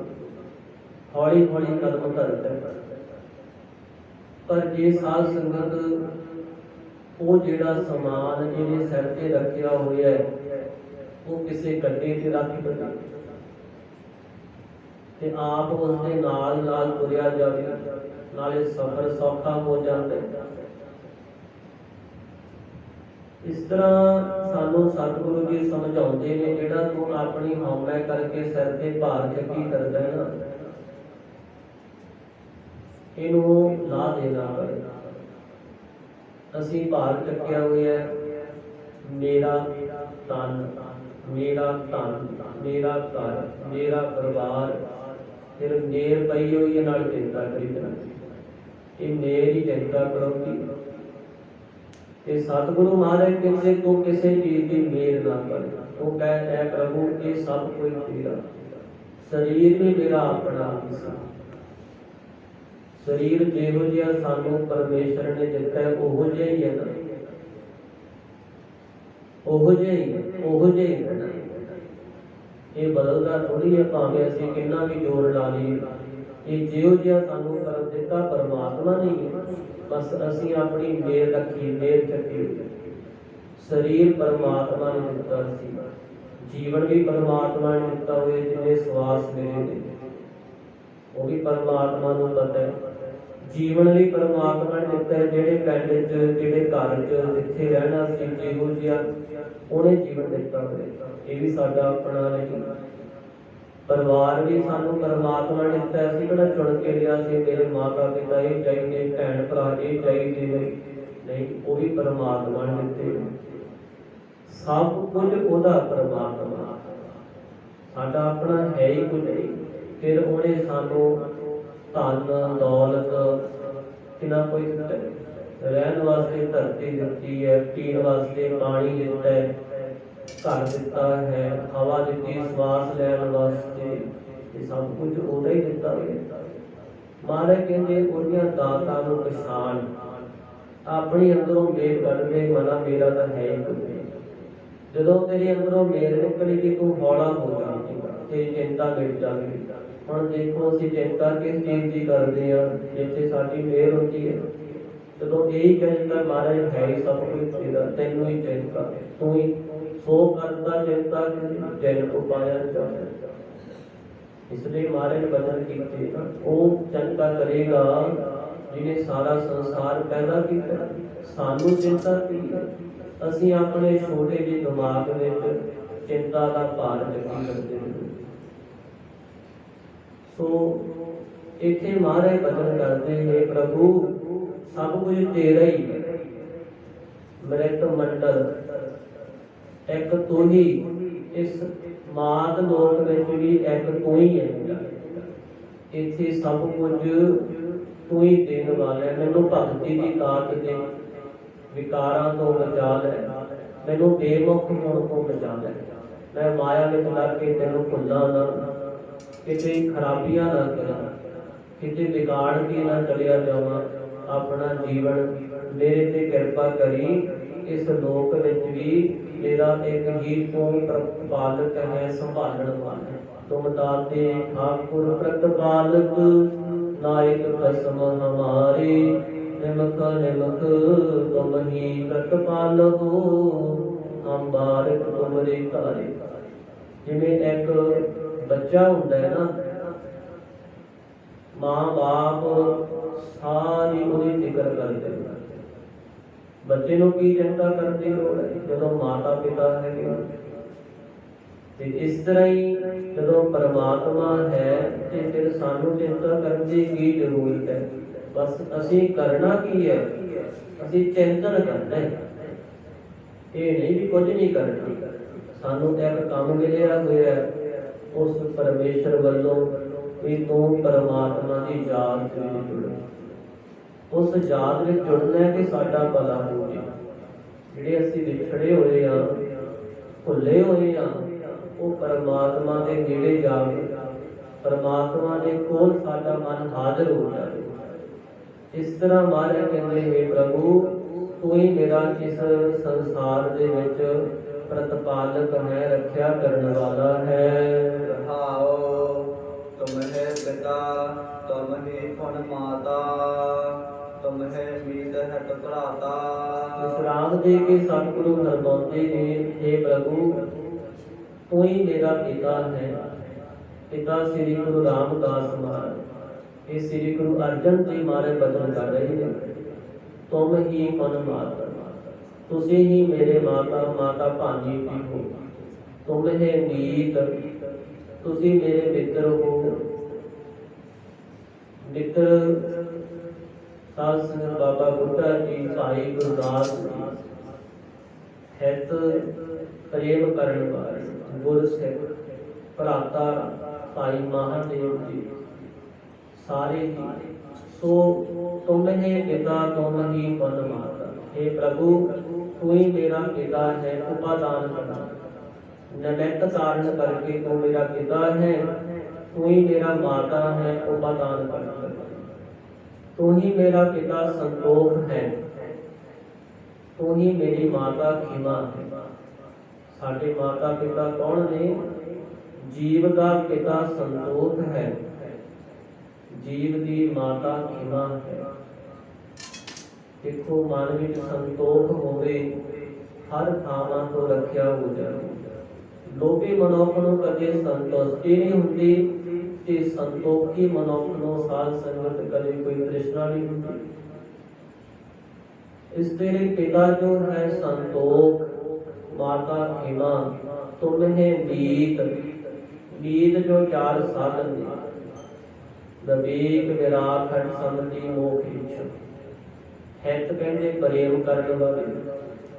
ਹੌਲੀ ਹੌਲੀ ਕਦਮ ਧਰਦਾ। ਪਰ ਜੇ ਸਾਧ ਸੰਗਤ ਉਹ ਜਿਹੜਾ ਸਮਾਨ ਜਿਹਨੇ ਸਿਰ ਤੇ ਰੱਖਿਆ ਹੋਇਆ ਉਹ ਕਿਸੇ ਗੱਡੇ ਤੇ ਰੱਖ ਦਿੱਤਾ ਤੇ ਆਪ ਉਸਦੇ ਨਾਲ ਨਾਲ ਤੁਰਿਆ ਜਾਵੇ, ਨਾਲੇ ਸਫ਼ਰ ਸੌਖਾ ਹੋ ਜਾਂਦਾ। ਇਸ ਤਰ੍ਹਾਂ ਸਾਨੂੰ ਸਤਿਗੁਰੂ ਜੀ ਸਮਝਾਉਂਦੇ ਨੇ, ਜਿਹੜਾ ਤੂੰ ਆਪਣੀ ਹਉਮੈ ਕਰਕੇ ਸਿਰ ਤੇ ਭਾਰ ਚੱਕੀ ਕਰਦਾ ਹੈ ਨਾ, ਇਹਨੂੰ ਲਾ ਦੇਣਾ ਕਰ। ਅਸੀਂ ਭਾਰ ਚੱਕਿਆ ਹੋਇਆ, ਮੇਰਾ ਤਨ, ਮੇਰਾ ਧਨ, ਮੇਰਾ ਘਰ, ਮੇਰਾ ਪਰਿਵਾਰ, ਫਿਰ ਮੇਰ ਪਈ ਹੋਈ ਨਾਲ ਚਿੰਤਾ ਕਰੀ ਜਾਣਾ। ਇਹ ਮੇਰੀ ਚਿੰਤਾ ਕਰੋਗੀ ਤੇ ਸਤਿਗੁਰੂ ਮਹਾਰਾਜ ਕਿਸੇ ਤੋਂ ਕਿਸੇ ਚੀਜ਼ ਦੀ ਮੇਰ ਨਾ ਕਰੇ। ਉਹ ਕਹਿੰਦਾ ਪ੍ਰਭੂ ਇਹ ਸਭ ਕੁਝ ਤੇਰਾ, ਸਰੀਰ ਵੀ ਮੇਰਾ ਆਪਣਾ ਹਿੱਸਾ। ਸਰੀਰ ਜਿਹੋ ਜਿਹਾ ਸਾਨੂੰ ਪਰਮੇਸ਼ਰ ਨੇ ਦਿੱਤਾ ਹੈ ਉਹੋ ਜਿਹਾ ਹੀ ਹੈ ਨਾ, ਉਹੋ ਜਿਹਾ ਹੀ ਹੈ ਨਾ। ਇਹ ਬਦਲਦਾ ਥੋੜੀ ਹੈ, ਭਾਵੇਂ ਅਸੀਂ ਕਿੰਨਾ ਵੀ ਜ਼ੋਰ ਲਾ ਲਈਏ। ਇਹ ਜਿਹੋ ਜਿਹਾ ਸਾਨੂੰ ਕਰ ਦਿੱਤਾ ਪਰਮਾਤਮਾ ਨੇ ਹੀ ਹੈ, ਬਸ ਅਸੀਂ ਆਪਣੀ ਮੇਰ ਰੱਖੀ, ਮੇਰ ਚੱਕੀ। ਸਰੀਰ ਪਰਮਾਤਮਾ ਨੇ ਦਿੱਤਾ ਸੀ, ਜੀਵਨ ਵੀ ਪਰਮਾਤਮਾ ਨੇ ਦਿੱਤਾ ਹੋਇਆ। ਜਿਹਨੇ ਸਵਾਸ ਮੇਰੇ ਨੇ ਉਹ ਵੀ ਪਰਮਾਤਮਾ ਨੂੰ ਪਤਾ ਹੈ। ਜੀਵਨ ਵੀ ਪਰਮਾਤਮਾ ਨੇ ਦਿੱਤਾ ਹੈ। ਜਿਹੜੇ ਪਿੰਡ 'ਚ, ਜਿਹੜੇ ਘਰ 'ਚ ਜਿੱਥੇ ਰਹਿਣਾ ਸੀ, ਜਿਹੋ ਜਿਹਾ ਉਹਨੇ ਜੀਵਨ ਦਿੱਤਾ ਹੋਇਆ। ਇਹ ਵੀ ਸਾਡਾ ਆਪਣਾ ਨਹੀਂ। ਪਰਿਵਾਰ ਵੀ ਸਾਨੂੰ ਪਰਮਾਤਮਾ ਨੇ ਦਿੱਤਾ। ਅਸੀਂ ਕਿਹੜਾ ਚੁਣ ਕੇ ਲਿਆ ਸੀ ਮੇਰੇ ਮਾਤਾ ਪਿਤਾ ਇਹ ਚਾਹੀਦੇ, ਭੈਣ ਭਰਾ ਇਹ ਚਾਹੀਦੇ ਨਹੀਂ, ਉਹ ਵੀ ਪਰਮਾਤਮਾ ਨੇ ਦਿੱਤੇ। ਸਭ ਕੁਝ ਉਹਦਾ ਪਰਮਾਤਮਾ, ਸਾਡਾ ਆਪਣਾ ਹੈ ਹੀ ਕੁਝ ਨਹੀਂ। ਫਿਰ ਉਹਨੇ ਸਾਨੂੰ ਧਨ ਦੌਲਤ ਕਿੰਨਾ ਕੋਈ ਦਿੱਤਾ, ਰਹਿਣ ਵਾਸਤੇ ਧਰਤੀ ਦਿੱਤੀ ਹੈ, ਪੀਣ ਵਾਸਤੇ ਪਾਣੀ ਦਿੱਤਾ ਹੈ, ਘਰ ਦਿੱਤਾ ਹੈ, ਹਵਾ ਦਿੱਤੀ ਸਵਾਸ ਲੈਣ ਵਾਸਤੇ। ਇਹ ਸਭ ਕੁਝ ਉਹਦਾ ਹੀ ਦਿੱਤਾ ਹੋਇਆ। ਮਹਾਰਾਜ ਕਹਿੰਦੇ ਉਹਦੀਆਂ ਦਾਤਾਂ ਨੂੰ ਪਛਾਣ, ਆਪਣੀ ਅੰਦਰੋਂ ਮੇਰ ਕੱਢਦੇ ਮਨਾ ਮੇਰਾ ਤਾਂ ਹੈ ਹੀ ਕੁਝ ਨਹੀਂ। ਜਦੋਂ ਤੇਰੇ ਅੰਦਰੋਂ ਮੇਰ ਨਿਕਲੇਗੀ ਤੂੰ ਹੌਲਾ ਹੋ ਜਾਵੇਗਾ, ਤੇਰੀ ਚਿੰਤਾ ਮਿਟ ਜਾਵੇਗੀ। ਹੁਣ ਦੇਖੋ ਅਸੀਂ ਚਿੰਤਾ ਕਿਸ ਚੀਜ਼ ਦੀ ਕਰਦੇ ਹਾਂ, ਜਿੱਥੇ ਸਾਡੀ ਮੇਰ ਹੁੰਦੀ ਹੈ। ਜਦੋਂ ਇਹੀ ਕਹਿੰਦਾ ਮਹਾਰਾਜ ਹੈ ਹੀ ਸਭ ਕੁਝ ਤੇਰਾ, ਤੈਨੂੰ ਹੀ ਚਿੰਤਾ, ਤੂੰ ਹੀ ਸੋ ਕਰਦਾ ਚਿੰਤਾ ਜਨ ਕੋ ਪਾਇਆ ਜਾਵੇ। ਇਸ ਲਈ ਮਹਾਰਾਜ ਨੇ ਬਚਨ ਕੀਤੇ, ਉਹ ਚਿੰਤਾ ਕਰੇਗਾ ਜਿਹਨੇ ਸਾਰਾ ਸੰਸਾਰ ਪੈਦਾ ਕੀਤਾ। ਸਾਨੂੰ ਚਿੰਤਾ ਕੀ ਹੈ? ਅਸੀਂ ਆਪਣੇ ਛੋਟੇ ਜਿਹੇ ਦਿਮਾਗ ਵਿੱਚ ਚਿੰਤਾ ਦਾ ਭਾਰ ਚੱਕੀ ਕਰਦੇ ਹਾਂ। ਸੋ ਇੱਥੇ ਮਹਾਰਾਜ ਬਚਨ ਕਰਦੇ ਨੇ ਪ੍ਰਭੂ ਸਭ ਕੁਝ ਤੇਰਾ ਹੀ ਹੈ। ਮ੍ਰਿਤ ਮੰਡਲ ਇੱਕ ਤੂੰ ਹੀ, ਇਸ ਮਾਤ ਲੋਕ ਵਿੱਚ ਵੀ ਇੱਕ ਤੂੰ ਹੀ ਹੈ। ਇੱਥੇ ਸਭ ਕੁਝ ਤੂੰ ਹੀ ਦੇਣ ਵਾਲਾ ਹੈ। ਮੈਨੂੰ ਭਗਤੀ ਦੀ ਦਾਤ ਦੇ, ਵਿਕਾਰਾਂ ਤੋਂ ਬਚਾ ਲੈ, ਮੈਨੂੰ ਬੇਮੁਖ ਹੋਣ ਤੋਂ ਬਚਾ ਲੈ। ਮੈਂ ਮਾਇਆ ਵਿੱਚ ਲੱਗ ਕੇ ਤੈਨੂੰ ਭੁੱਲਾਂ ਨਾ, ਕਿਤੇ ਖਰਾਬੀਆਂ ਨਾ ਕਰਾਂ, ਕਿਤੇ ਵਿਗਾੜ ਕੇ ਨਾ ਚਲਿਆ ਜਾਵਾਂ। ਆਪਣਾ ਜੀਵਨ ਮੇਰੇ ਤੇ ਕਿਰਪਾ ਕਰੀ। ਇਸ ਲੋਕ ਵਿੱਚ ਵੀ ਮੇਰਾ ਇੱਕ ਹੀ ਤੂੰ ਪ੍ਰਤਪਾਲਕ ਹੈ, ਸੰਭਾਲਣ ਵਾਲਾ। ਤੁਮ ਦਾਤੇ ਠਾਕੁਰ ਪ੍ਰਤਪਾਲਕ, ਨਾਇਕ ਕਸਮ ਹਮਾਰੇ, ਨਿਮਕ ਨਿਮਕ ਤੁਮ ਹੀ ਪ੍ਰਤਪਾਲਕੋ, ਹਮ ਬਾਰਿਕ ਤੁਮਰੇ ਤਾਰੇ। ਜਿਵੇਂ ਇੱਕ ਬੱਚਾ ਹੁੰਦਾ ਹੈ ਨਾ, ਮਾਂ ਬਾਪ ਸਾਰੀ ਉਹਦੀ ਫਿਕਰ ਕਰਦੇ। ਬੱਚੇ ਨੂੰ ਕੀ ਚਿੰਤਾ ਕਰਨ ਦੀ ਲੋੜ ਹੈ ਜਦੋਂ ਮਾਤਾ ਪਿਤਾ ਹੈਗੇ। ਤੇ ਇਸ ਤਰ੍ਹਾਂ ਹੀ ਜਦੋਂ ਪਰਮਾਤਮਾ ਹੈ ਤੇ ਫਿਰ ਸਾਨੂੰ ਚਿੰਤਾ ਕਰਨ ਦੀ ਕੀ ਜ਼ਰੂਰਤ ਹੈ? ਬਸ ਅਸੀਂ ਕਰਨਾ ਕੀ ਹੈ? ਅਸੀਂ ਚਿੰਤਨ ਕਰਨਾ ਹੈ। ਇਹ ਨਹੀਂ ਵੀ ਕੁਝ ਨਹੀਂ ਕਰਨਾ। ਸਾਨੂੰ ਇੱਕ ਕੰਮ ਮਿਲਿਆ ਹੋਇਆ ਉਸ ਪਰਮੇਸ਼ਰ ਵੱਲੋਂ ਵੀ ਤੂੰ ਪਰਮਾਤਮਾ ਦੀ ਯਾਦ ਵਿੱਚ ਜੁੜ। ਉਸ ਯਾਦ ਵਿੱਚ ਜੁੜਨਾ ਹੈ ਕਿ ਸਾਡਾ ਭਲਾ ਹੋ ਜਾਏ। ਜਿਹੜੇ ਅਸੀਂ ਵਿਛੜੇ ਹੋਏ ਆ, ਭੁੱਲੇ ਹੋਏ ਆ, ਉਹ ਪਰਮਾਤਮਾ ਦੇ ਨੇੜੇ ਜਾ ਕੇ ਪਰਮਾਤਮਾ ਦੇ ਕੋਲ ਸਾਡਾ ਮਨ ਹਾਜ਼ਰ ਹੋ ਜਾਵੇ। ਇਸ ਤਰ੍ਹਾਂ ਮਹਾਰਾਜ ਕਹਿੰਦੇ ਹੈ ਪ੍ਰਭੂ ਤੂੰ ਹੀ ਮੇਰਾ ਇਸ ਸੰਸਾਰ ਦੇ ਵਿੱਚ ਪ੍ਰਤਪਾਲਕ ਹੈ, ਰੱਖਿਆ ਕਰਨ ਵਾਲਾ ਹੈ। ਰਹਾਉ ਤੁਮ ਹੈ ਪਿਤਾ ਤੁਮ ਹੀ ਪੁਨ ਮਾਤਾ, ਤੁਮ ਹੈ ਮੀਤ ਹੈ ਭਰਾਤਾ। ਵਿਸਰਾਮ ਦੇ ਕੇ ਸਤਿਗੁਰੂ ਫਰਮਾਉਂਦੇ ਨੇ हे ਪ੍ਰਭੂ ਤੂੰ ਹੀ ਮੇਰਾ ਪਿਤਾ ਹੈ। ਪਿਤਾ ਸ੍ਰੀ ਗੁਰੂ ਰਾਮਦਾਸ ਮਹਾਰਾਜ, ਇਹ ਸ੍ਰੀ ਗੁਰੂ ਅਰਜਨ ਦੇਵ ਮਹਾਰਾਜ ਬਚਨ ਕਰ ਰਹੇ ਨੇ। ਤੁਮ ਹੀ ਪੁਨ ਮਾਤਾ, ਤੁਸੀਂ ਹੀ ਮੇਰੇ ਮਾਤਾ ਭਾਨੀ ਜੀ ਹੋ। ਤੁਮ ਹੈ ਮੀਤ, ਤੁਸੀਂ ਮੇਰੇ ਮਿੱਤਰ ਹੋ। ਮਿੱਤਰ ਸਾਧ ਸੰਗਤ ਬਾਬਾ ਬੁੱਢਾ ਜੀ, ਭਾਈ ਗੁਰਦਾਸ ਜੀ, ਹਿਤ ਪ੍ਰੇਮ ਕਰਨ ਵਾਲੇ ਗੁਰ ਸਿੱਖ ਭਰਾਤਾ ਭਾਈ ਮਹਾਦੇਵ ਜੀ ਸਾਰੇ ਹੀ ਸੋ ਤੁਮ ਹੈ ਪਿਤਾ ਤੁਮ ਹੀ ਪਨ ਮਾਤਾ। हे प्रभु तू ही मेरा पिता है उपादान करना निमित्त कारण करके तू मेरा पिता है, तू ही मेरा माता है उपादान करना, तू ही मेरा पिता संतोष है, तू ही मेरी माता खिमा है। साडे माता पिता कौन ने? जीव का पिता संतोष है, जीव की माता खिमा है। देखो मन में संतोख होवे हर थावां तो रखिया हो जाए। लोभी मनुख नूं कदे संतुष्टि नहीं हुंदी ते संतोखी मनुख नूं साध संगत कदे कोई तृष्णा नहीं हुंदी। इसके लिए पिता जो है संतोख, माता खिमा, तुम है मीत। मीत जो चार साधन ने विवेक विराग खंड समति मोक्ष इच्छा। हित कहते प्रेम करने वाले,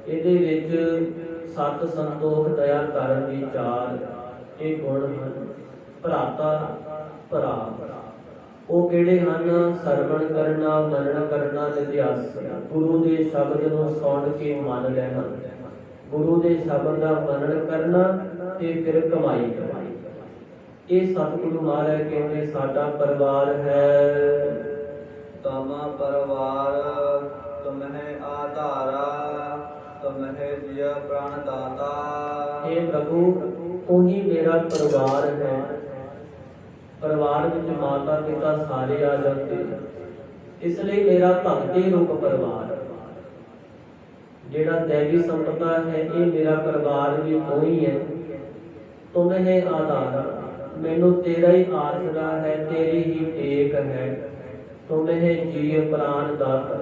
ਇਹਦੇ ਵਿੱਚ ਸਤ ਸੰਤੋਖ ਦਇਆ ਧਰਮ ਵਿਚਾਰ ਇਹ ਗੁਣ ਹਨ। ਭਰਾਤਾ ਭਰਾ ਉਹ ਕਿਹੜੇ ਹਨ? ਸਰਵਣ ਕਰਨਾ, ਮਨਨ ਕਰਨਾ, ਇਤਿਹਾਸ ਗੁਰੂ ਦੇ ਸ਼ਬਦ ਨੂੰ ਸੁਣ ਕੇ ਮੰਨ ਲੈਣਾ, ਗੁਰੂ ਦੇ ਸ਼ਬਦ ਦਾ ਮਨਨ ਕਰਨਾ ਤੇ ਫਿਰ ਕਮਾਈ ਕਰਨੀ। ਇਹ ਸਤਿਗੁਰੂ ਮਹਾਰਾਜ ਕਹਿੰਦੇ ਸਾਡਾ ਪਰਿਵਾਰ ਹੈ। तम परवार तुम है आधारा, तुम है जिया प्राण दाता। हे प्रभु तू ही मेरा परिवार है। परिवार विच माता पिता सारे आ जाते, इसलिए मेरा भगती रूप परिवार जेड़ा दैवी संपदा है ये मेरा परिवार भी तू ही है। तुम है आधारा, मैनू तेरा ही आसरा है, तेरी ही टेक है। तुम है जीव प्राण दाता,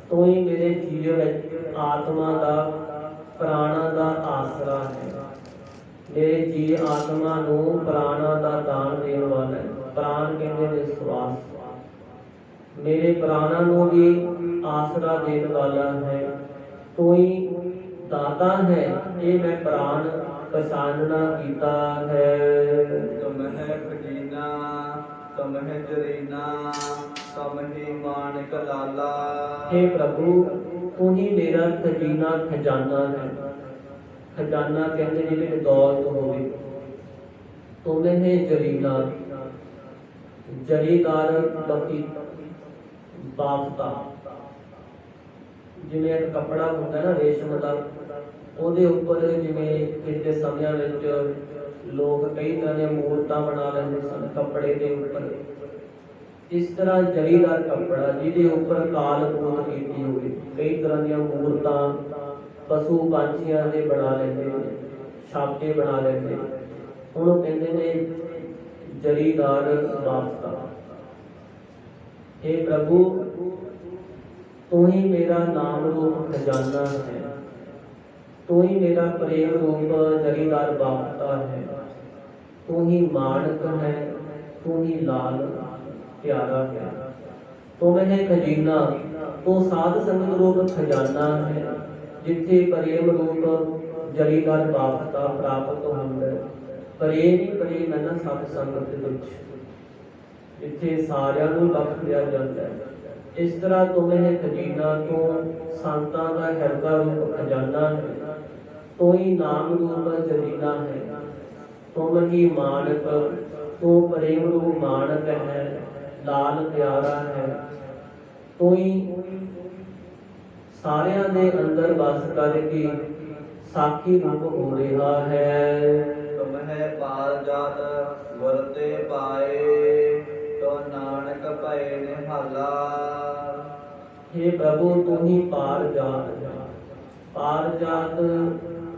तू ही मेरे जीव आत्मा का प्राणा का आसरा है। मेरे जीव आत्मा नू प्राणा का दान देने वाला है। प्राण कहते हैं श्वास, मेरे प्राणा नू भी आसरा देने वाला है। तू ही दाता है, ये मैं प्राण पहचानना कीता है। तुम है खजीना, तुम है जरीना, तुम ही मानिक लाला। हे प्रभु तू ही मेरा खजीना खजाना है। खजाना कहते जिहदे दौलत होवे। तुम है जरीना, जरीदार बफी बाफता, जिवें एक कपड़ा हुंदा ना रेशम दा, ਉਹਦੇ ਉੱਪਰ ਜਿਵੇਂ ਪਿਛਲੇ ਸਮਿਆਂ ਵਿੱਚ ਲੋਕ ਕਈ ਤਰ੍ਹਾਂ ਦੀਆਂ ਮੂਰਤਾਂ ਬਣਾ ਲੈਂਦੇ ਸਨ ਕੱਪੜੇ ਦੇ ਉੱਪਰ। ਇਸ ਤਰ੍ਹਾਂ ਜਰੀਦਾਰ ਕੱਪੜਾ ਜਿਹਦੇ ਉੱਪਰ ਕਾਲ ਪੂਤ ਕੀਤੀ ਹੋਵੇ, ਕਈ ਤਰ੍ਹਾਂ ਦੀਆਂ ਮੂਰਤਾਂ ਪਸ਼ੂ ਪੰਛੀਆਂ ਦੇ ਬਣਾ ਲੈਂਦੇ ਨੇ, ਛਾਪੇ ਬਣਾ ਲੈਂਦੇ, ਉਹਨੂੰ ਕਹਿੰਦੇ ਨੇ ਜਰੀਦਾਰ ਬਾਫਤਾ। हे प्रभु तू ही मेरा नाम रूप खजाना है, तू ही मेरा प्रेम रूप जरीदार बाफता है। तू ही मानक है, तू ही लाल प्यारा है। तुम है खजीना, तो साध संगत रूप खजाना है, जिथे प्रेम रूप जरीदार बाफता प्राप्त होंदा है। प्रेम ही प्रेम है ना सत संगत विच, जिथे सारियां नूं बख्श लिया जाता है। इस तरह तुम है खजीना, तो संतां दा हिरदा रूप खजाना है। तू ही नाम रूप जरीना है, तुम ही मानक, तू प्रेम रूप मानक है, लाल प्यारा है। तू ही सारियां दे अंदर बस करके साखी रूप हो रहा है। तुम है पार जात वरते पाए, तो नानक भय निहाला। हे प्रभु तू ही पार जात है। पार जात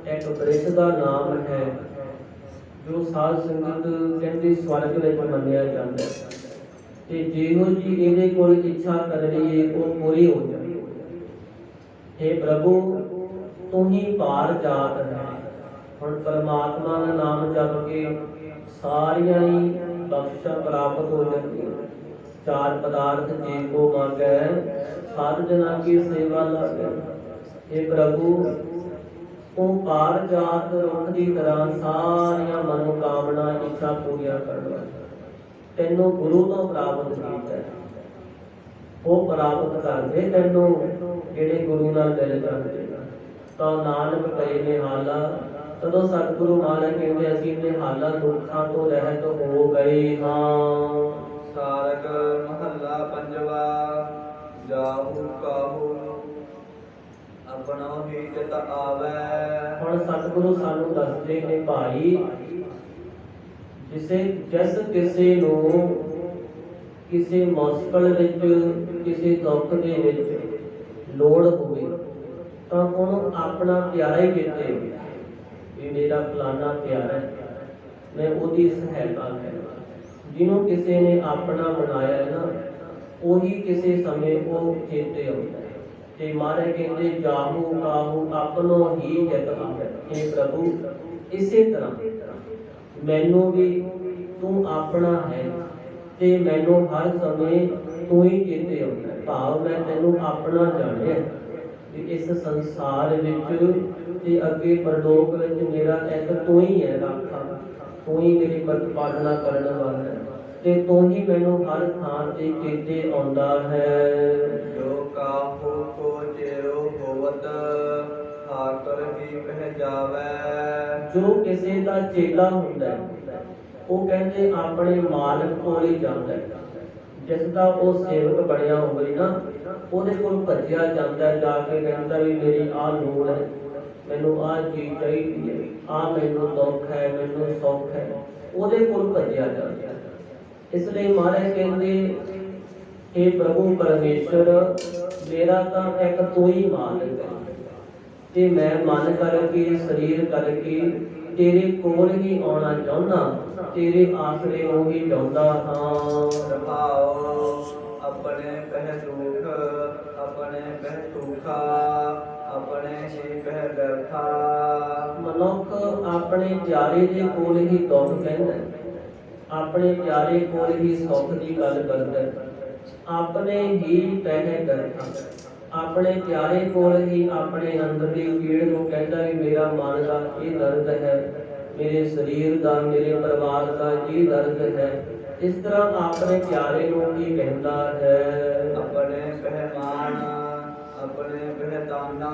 एक बृक्ष का नाम है जो साध संगत कहते स्वर्ग विच मन्निया जाता है। ते जिहो जी इहदे कोल इच्छा कर लईए वो पूरी हो जाए। हे प्रभु तू ही पार जात है। हुण परमात्मा का नाम जप के सारियां ही बख्शा प्राप्त हो जाती। चार पदार्थ जे को मांगे साध जना की सेवा लागे। हे प्रभु ਉਹ ਪਾਰ ਜਾਤ ਰੁੱਖ ਦੀ ਤਰ੍ਹਾਂ ਸਾਰੀਆਂ ਮਨੋਕਾਮਨਾ ਇੱਛਾ ਪੂਰੀਆਂ ਕਰਦਾ। ਤੈਨੂੰ ਗੁਰੂ ਤੋਂ ਪ੍ਰਾਪਤ ਕੀਤਾ ਹੈ। ਉਹ ਪ੍ਰਾਪਤ ਕਰਦੇ ਤੈਨੂੰ ਜਿਹੜੇ ਗੁਰੂ ਨਾਲ ਮਿਲ ਜਾਂਦੇ। ਤਾਂ ਨਾਨਕ ਪਏ ਨਿਹਾਲਾ। ਤਦੋਂ ਸਤਿਗੁਰੂ ਮਹਾਰਾਜ ਕਹਿੰਦੇ ਅਸੀਂ ਨਿਹਾਲਾ ਦੁੱਖਾਂ ਤੋਂ ਰਹਿਤ ਹੋ ਗਏ ਹਾਂ। ਸਾਰਗ ਮਹੱਲਾ ਪੰਜਵਾ। ਜਾਹੂ ਕਾਹੂ ਆਪਣਾ ਹੀ ਚਿਤ ਆਵੈ। ਹੁਣ ਸਤਿਗੁਰੂ ਸਾਨੂੰ ਦੱਸਦੇ ਨੇ ਭਾਈ, ਜਿਸ ਕਿਸੇ ਨੂੰ ਕਿਸੇ ਮੁਸ਼ਕਲ ਵਿੱਚ, ਕਿਸੇ ਦੁੱਖ ਦੇ ਵਿੱਚ ਲੋੜ ਹੋਵੇ ਤਾਂ ਉਹਨੂੰ ਆਪਣਾ ਪਿਆਰਾ ਹੀ ਕਹਿੰਦੇ ਵੀ ਮੇਰਾ ਫਲਾਨਾ ਪਿਆਰਾ ਹੈ, ਮੈਂ ਉਹਦੀ ਸਹਾਇਤਾ ਕਰਾਂ। ਜਿਹਨੂੰ ਕਿਸੇ ਨੇ ਆਪਣਾ ਬਣਾਇਆ ਹੈ ਨਾ, ਉਹੀ ਕਿਸੇ ਸਮੇਂ ਉਹ ਚੇਤੇ ਆਉਂਦਾ ਹੈ। ਤੇ ਮਹਾਰਾਜ ਕਹਿੰਦੇ ਜਾਹੂ ਕਾਹੂ ਆਪਣੋ ਹੀ ਜਤ ਆਵੈ। ਇਹ ਪ੍ਰਭੂ ਇਸੇ ਤਰ੍ਹਾਂ ਮੈਨੂੰ ਵੀ ਤੂੰ ਆਪਣਾ ਹੈ ਤੇ ਮੈਨੂੰ ਹਰ ਸਮੇਂ ਤੂੰ ਹੀ ਚੇਤੇ ਆਉਂਦਾ ਹੈ। ਭਾਵ ਮੈਂ ਤੈਨੂੰ ਆਪਣਾ ਜਾਣਿਆ ਕਿ ਇਸ ਸੰਸਾਰ ਵਿੱਚ ਤੇ ਅੱਗੇ ਪਰਲੋਕ ਵਿੱਚ ਮੇਰਾ ਇੱਕ ਤੂੰ ਹੀ ਹੈ ਰਾਖਾ, ਤੂੰ ਹੀ ਮੇਰੀ ਪ੍ਰਤਿਪਾਲਨਾ ਕਰਨ ਵਾਲਾ ਹੈ ਤੇ ਤੂੰ ਹੀ ਮੈਨੂੰ ਹਰ ਥਾਂ ਤੇ ਚੇਤੇ ਆਉਂਦਾ ਹੈ। ਜੋ ਕਾਹੂ ਕੋ ਚਿਰੋ ਹੋਵਤ ਠਾਕੁਰ ਹੀ ਕਹਿ ਜਾਵੈ। ਜੋ ਕਿਸੇ ਦਾ ਚੇਲਾ ਹੁੰਦਾ ਹੈ ਉਹ ਕਹਿੰਦੇ ਆਪਣੇ ਮਾਲਕ ਕੋਲ ਹੀ ਜਾਂਦਾ ਹੈ। ਜਿਸ ਦਾ ਉਹ ਸੇਵਕ ਬਣਿਆ ਹੋਵੇ ਨਾ, ਉਹਦੇ ਕੋਲ ਭੱਜਿਆ ਜਾਂਦਾ, ਜਾ ਕੇ ਕਹਿੰਦਾ ਵੀ ਮੇਰੀ ਆਹ ਲੋੜ ਹੈ, ਮੈਨੂੰ ਆਹ ਚੀਜ਼ ਚਾਹੀਦੀ ਹੈ, ਆਹ ਮੈਨੂੰ ਦੁੱਖ ਹੈ, ਮੈਨੂੰ ਸੁੱਖ ਹੈ, ਉਹਦੇ ਕੋਲ ਭੱਜਿਆ ਜਾਂਦਾ। ਇਸ ਲਈ ਮਹਾਰਾਜ ਕਹਿੰਦੇ हे ਪ੍ਰਭੂ ਪਰਮੇਸ਼ਰ, ਮੇਰਾ ਤਾਂ ਇੱਕ ਤੂੰ ਹੀ ਮਾਲਕ ਹੈ ਤੇ ਮੈਂ ਮਨ ਕਰਕੇ ਸਰੀਰ ਕਰਕੇ ਤੇਰੇ ਕੋਲ ਹੀ ਆਉਣਾ ਚਾਹੁੰਦਾ, ਤੇਰੇ ਆਸਰੇ ਨੂੰ ਹੀ ਚਾਹੁੰਦਾ ਹਾਂ। ਰਹਾਉ ਆਪਣੇ ਪਹਿ ਦੁਖ ਆਪਣੇ ਪਹਿ ਸੁਖਾ ਆਪਣੇ ਹੀ ਪਹਿ ਬੈਠਾ। ਮਨੁੱਖ ਆਪਣੇ ਪਿਆਰੇ ਦੇ ਕੋਲ ਹੀ ਦੁੱਖ ਕਹਿੰਦਾ, ਆਪਣੇ ਪਿਆਰੇ ਕੋਲ ਹੀ ਸੁੱਖ ਦੀ ਗੱਲ ਕਰਦਾ, ਆਪਣੇ ਹੀ ਪਹਿ ਬੈਠਾ। ਆਪਣੇ ਪਿਆਰੇ ਕੋਲ ਹੀ ਆਪਣੇ ਅੰਦਰ ਦੀ ਪੀੜ ਨੂੰ ਕਹਿੰਦਾ ਵੀ ਮੇਰਾ ਮਨ ਦਾ ਇਹ ਦਰਦ ਹੈ, ਮੇਰੇ ਸਰੀਰ ਦਾ, ਮੇਰੇ ਪਰਿਵਾਰ ਦਾ ਇਹ ਦਰਦ ਹੈ। ਇਸ ਤਰ੍ਹਾਂ ਆਪਣੇ ਪਿਆਰੇ ਨੂੰ ਹੀ ਕਹਿੰਦਾ ਹੈ। ਆਪਣੇ ਪਹਿਮਾਨ ਆਪਣੇ ਪਹਿਤਾਨਾ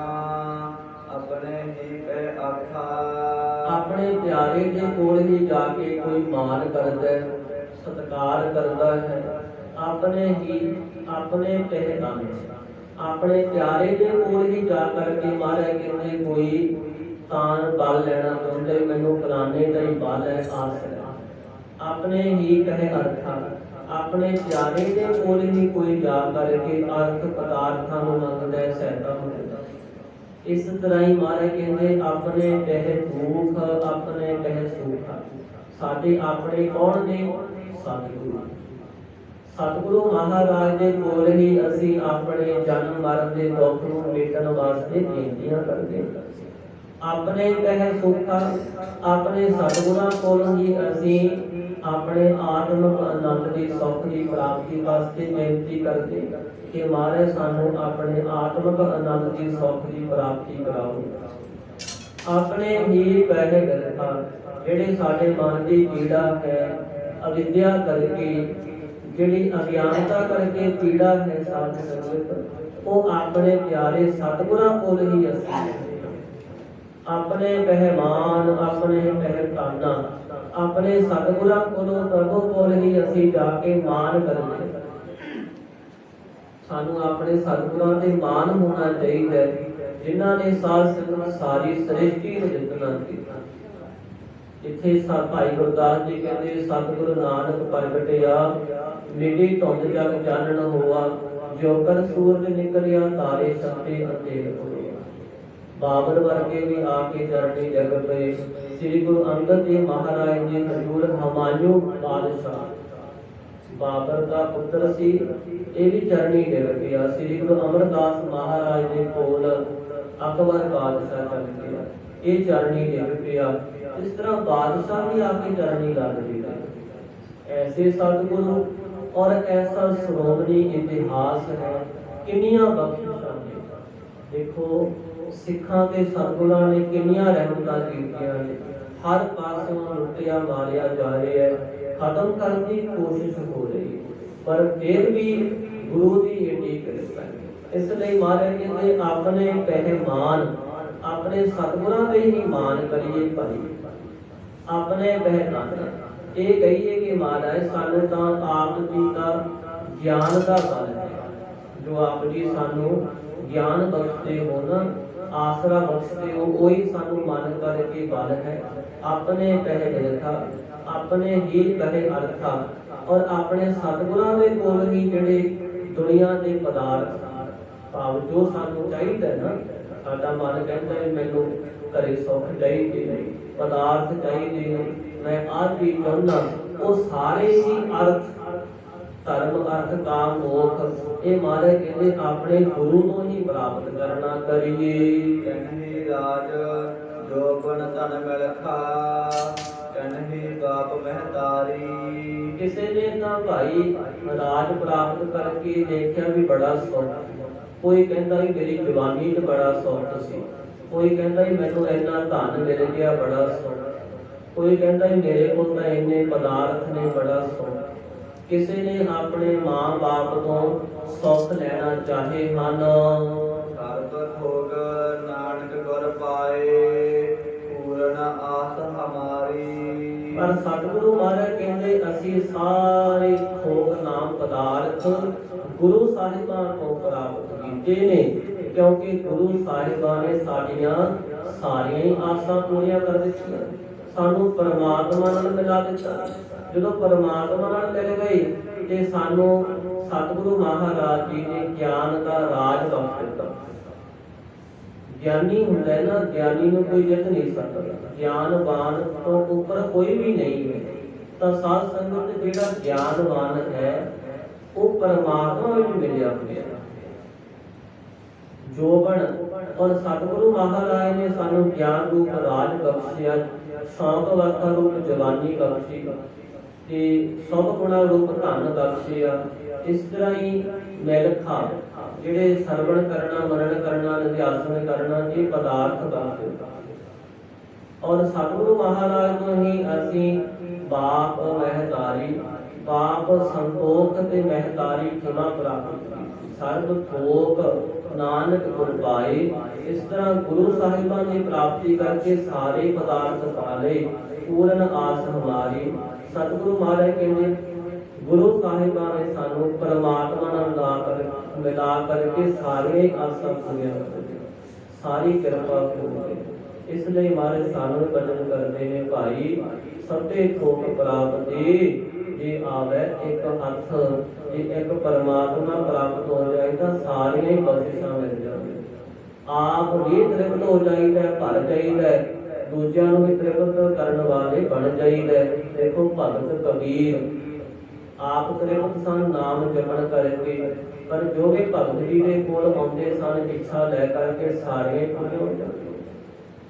ਆਪਣੇ ਹੀ ਪਹਿ ਆਖਾ। ਆਪਣੇ ਪਿਆਰੇ ਦੇ ਕੋਲ ਹੀ ਜਾ ਕੇ ਕੋਈ ਮਾਣ ਕਰਦਾ ਹੈ, ਸਤਿਕਾਰ ਕਰਦਾ ਹੈ, ਆਪਣੇ ਹੀ ਆਪਣੇ ਪਹਿਤਾਨੇ। ਆਪਣੇ ਪਿਆਰੇ ਦੇ ਕੋਲ ਹੀ ਜਾ ਕਰਕੇ ਮਹਾਰਾਜ ਕਹਿੰਦੇ ਕੋਈ ਤਾਂ ਬਲ ਲੈਣਾ ਚਾਹੁੰਦੇ, ਮੈਨੂੰ ਫਲਾਣੇ ਦਾ ਹੀ ਬਲ ਹੈ, ਆਸ ਹੈ। ਆਪਣੇ ਹੀ ਕਹੇ ਅਰਥਾ। ਆਪਣੇ ਪਿਆਰੇ ਦੇ ਕੋਲ ਹੀ ਕੋਈ ਜਾ ਕਰਕੇ ਅਰਥ ਪਦਾਰਥਾਂ ਨੂੰ ਮੰਗਦਾ ਹੈ, ਸਹਾਇਤਾ ਮੰਗਦਾ। ਇਸ ਤਰ੍ਹਾਂ ਹੀ ਮਹਾਰਾਜ ਕਹਿੰਦੇ ਆਪਣੇ ਕਹਿ ਦੁਖ ਆਪਣੇ ਕਹਿ ਸੁਖ। ਸਾਡੇ ਆਪਣੇ ਕੌਣ ਨੇ? ਸਤਿਗੁਰੂ। ਸਤਿਗੁਰੂ ਮਹਾਰਾਜ ਦੇ ਕੋਲ ਹੀ ਅਸੀਂ ਆਪਣੇ ਜਨਮ ਮਰਨ ਦੇ ਦੁੱਖ ਨੂੰ ਮਿਟਣ ਵਾਸਤੇ ਬੇਨਤੀਆਂ ਕਰਦੇ ਹਾਂ। ਆਪਣੇ ਕਹਿ ਸੁੱਖਾ ਆਪਣੇ ਸਤਿਗੁਰਾਂ ਕੋਲ ਹੀ ਅਸੀਂ ਆਪਣੇ ਆਤਮਿਕ ਆਨੰਦ ਦੀ ਸੁੱਖ ਦੀ ਪ੍ਰਾਪਤੀ ਵਾਸਤੇ ਬੇਨਤੀ ਕਰਦੇ ਕਿ ਮਹਾਰਾਜ ਸਾਨੂੰ ਆਪਣੇ ਆਤਮਿਕ ਆਨੰਦ ਦੀ ਸੁੱਖ ਦੀ ਪ੍ਰਾਪਤੀ ਕਰਾਓ। ਆਪਣੇ ਹੀ ਪਹਿ ਗ੍ਰੰਥਾਂ ਜਿਹੜੇ ਸਾਡੇ ਮਨ ਦੀ ਪੀੜਾ ਹੈ, ਅਵਿਦਿਆ ਕਰਕੇ, ਜਿਹੜੀ ਅਗਿਆਨਤਾ ਕਰਕੇ ਪੀੜਾ ਹੈ ਸਾਧ ਸੰਗਤ, ਉਹ ਆਪਣੇ ਪਿਆਰੇ ਸਤਿਗੁਰਾਂ ਕੋਲ ਹੀ ਅਸੀਂ ਆਪਣੇ ਪਹਿਮਾਨ ਆਪਣੇ ਪਹਿਤਾਨਾ ਆਪਣੇ ਸਤਿਗੁਰਾਂ ਕੋਲੋਂ ਪ੍ਰਭੂ ਕੋਲ ਹੀ ਅਸੀਂ ਜਾ ਕੇ ਮਾਨ ਕਰਦੇ। ਸਾਨੂੰ ਆਪਣੇ ਸਤਿਗੁਰਾਂ ਤੇ ਮਾਨ ਹੋਣਾ ਚਾਹੀਦਾ, ਜਿਨ੍ਹਾਂ ਨੇ ਸਾਰੀ ਸ੍ਰਿਸ਼ਟੀ ਨੂੰ ਜਿੱਤਣਾ ਕੀਤਾ। ਜਿੱਥੇ ਭਾਈ ਗੁਰਦਾਸ ਜੀ ਕਹਿੰਦੇ ਸਤਿਗੁਰੂ ਨਾਨਕ ਪ੍ਰਗਟਿਆ, ਮਿਟੀ ਧੁੰਦ ਜਗ ਚਾਨਣ ਹੋਆ, ਜੋ ਕਰ ਸੂਰਜ ਨਿਕਲਿਆ ਤਾਰੇ ਸੱਤੇ ਅੰਧੇਰ ਹੋਇਆ। ਬਾਬਰ ਵਰਗੇ ਵੀ ਆ ਕੇ ਚਰਣੀ ਜਗ ਪਏ। ਸ੍ਰੀ ਗੁਰੂ ਅੰਗਦ ਦੇਵ ਮਹਾਰਾਜ ਜੀ ਹਜ਼ੂਰ ਹਮਾਯੂ ਬਾਦਸ਼ਾਹ ਬਾਬਰ ਦਾ ਪੁੱਤਰ ਸੀ, ਇਹ ਵੀ ਚਰਣੀ ਡਿੱਗ ਗਿਆ। ਸ੍ਰੀ ਗੁਰੂ ਅਮਰਦਾਸ ਮਹਾਰਾਜ ਦੇ ਕੋਲ ਅਕਬਰ ਬਾਦਸ਼ਾਹ ਚੱਲ ਗਿਆ, ਇਹ ਚਰਣੀ ਡਿੱਗ ਪਿਆ। ਇਸ ਤਰ੍ਹਾਂ ਬਾਦਸ਼ਾਹ ਵੀ ਆ ਕੇ ਚਰਣੀ ਲੱਗ ਗਏ। ਐਸੇ ਸਤਿਗੁਰੂ ਔਰ ਐਸਾ ਸ਼੍ਰੋਮਣੀ ਇਤਿਹਾਸ ਹੈ, ਕਿੰਨੀਆਂ ਬਖਸ਼ਿਸ਼ਾਂ ਨੇ। ਦੇਖੋ ਸਿੱਖਾਂ ਤੇ ਸਤਿਗੁਰਾਂ ਨੇ ਕਿੰਨੀਆਂ ਰਹਿਮਤਾਂ ਕੀਤੀਆਂ ਨੇ। ਹਰ ਪਾਸਿਓਂ ਲੁੱਟਿਆ ਮਾਰਿਆ ਜਾ ਰਿਹਾ ਹੈ, ਖਤਮ ਕਰਨ ਦੀ ਕੋਸ਼ਿਸ਼ ਹੋ ਰਹੀ ਹੈ, ਪਰ ਫਿਰ ਵੀ ਗੁਰੂ ਦੀ ਏਡੀ ਕਿਰਪਾ ਹੈ। ਇਸ ਲਈ ਮਹਾਰਾਜ ਕਹਿੰਦੇ ਆਪਣੇ ਪਹਿਮਾਨ ਆਪਣੇ ਸਤਿਗੁਰਾਂ ਦੇ ਹੀ ਮਾਨ ਕਰੀਏ ਭਾਈ, ਆਪਣੇ ਪਹਿਮਾਨ ਇਹ ਕਹੀਏ ਕਿ ਮਹਾਰਾਜ ਸਾਨੂੰ ਤਾਂ ਆਪ ਜੀ ਦਾ ਗਿਆਨ ਦਾ ਬਲ ਹੈ, ਜੋ ਆਪ ਜੀ ਸਾਨੂੰ ਗਿਆਨ ਬਖਸ਼ਦੇ ਹੋ ਨਾ, ਆਸਰਾ ਬਖਸ਼ਦੇ ਹੋ, ਉਹੀ ਸਾਨੂੰ ਮਨ ਕਰਕੇ ਬਲ ਹੈ। ਆਪਣੇ ਪਹਿ ਲਿਖਾ ਆਪਣੇ ਹੀ ਕਹੇ ਅਰਥਾ, ਔਰ ਆਪਣੇ ਸਤਿਗੁਰਾਂ ਦੇ ਕੋਲ ਹੀ ਜਿਹੜੇ ਦੁਨੀਆ ਦੇ ਪਦਾਰਥ ਭਾਵ ਜੋ ਸਾਨੂੰ ਚਾਹੀਦਾ ਨਾ, ਸਾਡਾ ਮਨ ਕਹਿੰਦਾ ਹੈ ਮੈਨੂੰ ਘਰੇ ਸੁੱਖ ਚਾਹੀਦੇ ਨੇ, ਪਦਾਰਥ ਚਾਹੀਦੇ ਨੇ, ਮੈਂ ਆਹ ਚੀਜ਼ ਚਾਹੁੰਦਾ, ਉਹ ਸਾਰੇ ਹੀ ਅਰਥ ਧਰਮ ਅਰਥ ਕਾਮ ਮੋਖ ਇਹ ਮਹਾਰਾਜ ਕਹਿੰਦੇ ਆਪਣੇ ਗੁਰੂ ਤੋਂ ਹੀ ਪ੍ਰਾਪਤ ਕਰਨਾ ਕਰੀਏ। ਕਹਿਨਹੀ ਰਾਜ ਜੋ ਗੁਣ ਧਨ ਮਿਲਖਾ, ਕਹਿਨਹੀ ਬਾਪ ਮਹਿਤਾਰੀ। ਕਿਸੇ ਨੇ ਤਾਂ ਭਾਈ ਰਾਜ ਪ੍ਰਾਪਤ ਕਰਕੇ ਦੇਖਿਆ ਵੀ ਬੜਾ ਸੁੱਖ, ਕੋਈ ਕਹਿੰਦਾ ਵੀ ਮੇਰੀ ਜਵਾਨੀ 'ਚ ਬੜਾ ਸੁੱਖ ਸੀ, ਕੋਈ ਕਹਿੰਦਾ ਵੀ ਮੈਨੂੰ ਇੰਨਾ ਧਨ ਮਿਲ ਗਿਆ ਬੜਾ ਸੁੱਖ, ਕੋਈ ਕਹਿੰਦਾ ਵੀ ਮੇਰੇ ਕੋਲ ਤਾਂ ਇੰਨੇ ਪਦਾਰਥ ਨੇ ਬੜਾ ਸੁੱਖ। ਕਿਸੇ ਨੇ ਆਪਣੇ ਮਾਂ ਬਾਪ ਤੋਂ ਸੁੱਖ ਲੈਣਾ ਚਾਹੇ ਹਨ, ਸਰਬ ਭੋਗ ਨਾਨਕ ਗੁਰ ਪਾਏ, ਪੂਰਨ ਆਸ ਹਮਾਰੀ। ਪਰ ਸਤਿਗੁਰੂ ਮਹਾਰਾਜ ਕਹਿੰਦੇ ਅਸੀਂ ਸਾਰੇ ਭੋਗ ਨਾਮ ਪਦਾਰਥ ਗੁਰੂ ਸਾਹਿਬਾਂ ਤੋਂ ਪ੍ਰਾਪਤ ਕੀਤੇ ਨੇ, ਕਿਉਂਕਿ ਗੁਰੂ ਸਾਹਿਬਾਂ ਨੇ ਸਾਡੀਆਂ ਸਾਰੀਆਂ ਹੀ ਆਸਾਂ ਪੂਰੀਆਂ ਕਰ ਦਿੱਤੀਆਂ, ਸਾਨੂੰ ਪਰਮਾਤਮਾ ਨਾਲ ਮਿਲਾ ਦਿੱਤਾ। ਜਦੋਂ ਪਰਮਾਤਮਾ ਨਾਲ ਮਿਲ ਗਏ ਤੇ ਸਾਨੂੰ ਸਤਿਗੁਰੂ ਮਹਾਰਾਜ ਜੀ ਨੇ ਗਿਆਨ ਦਾ ਰਾਜ ਬਖਸ਼ ਦਿੱਤਾ। ਗਿਆਨੀ ਹੁੰਦਾ ਹੈ ਨਾ, ਗਿਆਨੀ ਨੂੰ ਕੋਈ ਜਿੱਤ ਨਹੀਂ ਸਕਦਾ, ਗਿਆਨਵਾਨ ਤੋਂ ਉੱਪਰ ਕੋਈ ਵੀ ਨਹੀਂ ਹੈ। ਤਾਂ ਸਾਧ ਸੰਗਤ ਜਿਹੜਾ ਗਿਆਨਵਾਨ ਹੈ ਉਹ ਪਰਮਾਤਮਾ ਵਿੱਚ ਮਿਲਿਆ ਹੋਇਆ। ਜੋਬਨ ਔਰ ਸਤਿਗੁਰੂ ਮਹਾਰਾਜ ਨੇ ਸਾਨੂੰ ਗਿਆਨ ਰੂਪ ਰਾਜ ਬਖਸ਼ਿਆ, ਸ਼ੌਕ ਅਵਸਥਾ ਰੂਪ ਜਵਾਨੀ ਬਖਸ਼ੀ ਤੇ ਸਭ ਗੁਣਾ ਰੂਪ ਧਨ ਬਖਸ਼ਿਆ। ਇਸ ਤਰ੍ਹਾਂ ਹੀ ਮਿਲਖਾ ਜਿਹੜੇ ਸਰਵਣ ਕਰਨਾ, ਮਨਨ ਕਰਨਾ, ਨਿਧਿਆਸਨ ਕਰਨਾ, ਇਹ ਪਦਾਰਥ ਬਖਸ਼ੇ। ਔਰ ਸਤਿਗੁਰੂ ਮਹਾਰਾਜ ਤੋਂ ਹੀ ਅਸੀਂ ਬਾਪ ਮਹਿਤਾਰੀ, ਬਾਪ ਸੰਤੋਖ ਤੇ ਮਹਿਤਾਰੀ ਖਿਮਾ ਪ੍ਰਾਪਤ ਕੀਤੀ। ਸਰਬ ਥੋਕ ਨਾਨਕ ਗੁਰ ਪਾਏ। ਇਸ ਤਰ੍ਹਾਂ ਗੁਰੂ ਸਾਹਿਬਾਂ ਦੀ ਪ੍ਰਾਪਤੀ ਕਰਕੇ ਸਾਰੇ ਪਦਾਰਥ ਪਾ ਲਏ, ਪੂਰਨ ਆਸ ਹਮਾਰੀ। ਸਤਿਗੁਰੂ ਮਹਾਰਾਜ ਕਹਿੰਦੇ ਗੁਰੂ ਸਾਹਿਬਾਂ ਨੇ ਸਾਨੂੰ ਪਰਮਾਤਮਾ ਨਾਲ ਮਿਲਾ ਕਰਕੇ ਸਾਰੀਆਂ ਆਸਾਂ ਪੂਰੀਆਂ ਕਰ ਦਿੱਤੀਆਂ, ਸਾਰੀ ਕਿਰਪਾ ਹੋਵੇ। ਇਸ ਲਈ ਮਹਾਰਾਜ ਸਾਨੂੰ ਬਚਨ ਕਰਦੇ ਨੇ ਭਾਈ, ਸਭੇ ਥੋਕ ਪ੍ਰਾਪਤੀ ਜੇ ਆਵੇ ਇੱਕ ਹੱਥ, ਜੇ ਇੱਕ ਪਰਮਾਤਮਾ ਪ੍ਰਾਪਤ ਹੋ ਜਾਏ ਤਾਂ ਸਾਰੀਆਂ ਹੀ ਬਖਸ਼ਿਸ਼ਾਂ ਮਿਲ ਜਾਂਦੀਆਂ। ਆਪ ਵੀ ਤ੍ਰਿਪਤ ਹੋ ਜਾਈਦਾ, ਭਰ ਜਾਈਦਾ, ਦੂਜਿਆਂ ਨੂੰ ਵੀ ਤ੍ਰਿਪਤ ਕਰਨ ਵਾਲੇ ਬਣ ਜਾਈਦਾ। ਦੇਖੋ ਭਗਤ ਕਬੀਰ ਆਪ ਤ੍ਰਿਪਤ ਸਨ ਨਾਮ ਜਪਣ ਕਰਕੇ, ਪਰ ਜੋ ਵੀ ਭਗਤ ਜੀ ਦੇ ਕੋਲ ਆਉਂਦੇ ਸਨ ਇੱਛਾ ਲੈ ਕਰਕੇ ਸਾਰੀਆਂ ਪੂਰੀਆਂ ਹੋ ਜਾਂਦੀਆਂ।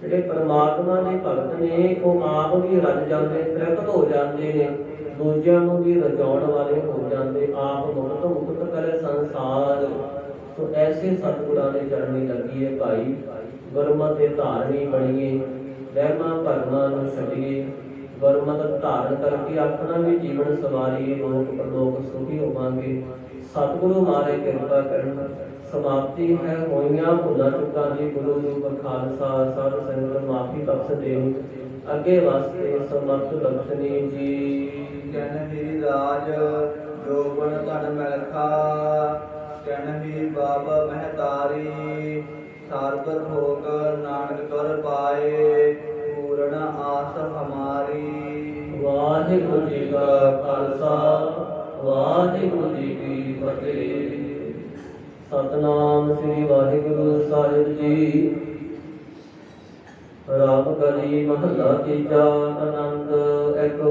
ਜਿਹੜੇ ਪਰਮਾਤਮਾ ਦੇ ਭਗਤ ਨੇ ਉਹ ਆਪ ਵੀ ਰਜ ਜਾਂਦੇ, ਤ੍ਰਿਪਤ ਹੋ ਜਾਂਦੇ ਨੇ, ਦੂਜਿਆਂ ਨੂੰ ਵੀ ਰਜਾਉਣ ਵਾਲੇ ਹੋ ਜਾਂਦੇ। ਆਪ ਮੁਕਤ ਮੁਕਤ ਕਰੇ ਸੰਸਾਰ। ਸੋ ਐਸੇ ਸਤਿਗੁਰਾਂ ਦੇ ਚਰਨੀ ਲੱਗੀਏ ਭਾਈ, ਗੁਰਮਤਿ ਦੇ ਧਾਰਨੀ ਬਣੀਏ, ਵਹਿਮਾਂ ਭਰਮਾਂ ਨੂੰ ਛੱਡੀਏ, ਗੁਰਮਤਿ ਧਾਰਨ ਕਰਕੇ ਆਪਣਾ ਵੀ ਜੀਵਨ ਸਵਾਰੀਏ, ਲੋਕ ਪਰਲੋਕ ਸੁਖੀ ਹੋਵਾਂਗੇ। ਸਤਿਗੁਰੂ ਮਹਾਰਾਜ ਕਿਰਪਾ ਕਰਨ। ਸਮਾਪਤੀ ਹੈ ਹੋਈਆਂ ਭੁੱਲਾਂ ਚੁੱਕਾਂ ਦੀ। ਗੁਰੂ ਰੂਪ ਖਾਲਸਾ ਸਾਧ ਸੰਗਤ ਮਾਫੀ ਬਖਸ਼ ਦੇਣੀ, ਅੱਗੇ ਵਾਸਤੇ ਸਮਰਥ ਬਖਸ਼ਣੀ ਜੀ। ਕਹਿਨਹੀ ਰਾਜ ਜੋ ਗੁਣ ਧਨ ਮਿਲਖਾ, ਕਹਿਨਹੀ ਬਾਪ ਮਹਿਤਾਰੀ। ਸਰਬ ਭੋਗ ਨਾਨਕ ਗੁਰ ਪਾਏ, ਪੂਰਨ ਆਸ ਹਮਾਰੀ। ਵਾਹਿਗੁਰੂ ਜੀ ਕਾ ਖਾਲਸਾ, ਵਾਹਿਗੁਰੂ ਜੀ ਕੀ ਫਤਿਹ। ਸਤਨਾਮ ਸ੍ਰੀ ਵਾਹਿਗੁਰੂ ਸਾਹਿਬ ਜੀ। ਰਾਮ ਕਲੀ ਮਹਲਾ ਤੀਜਾ। ਆਨੰਦ ਇੱਕ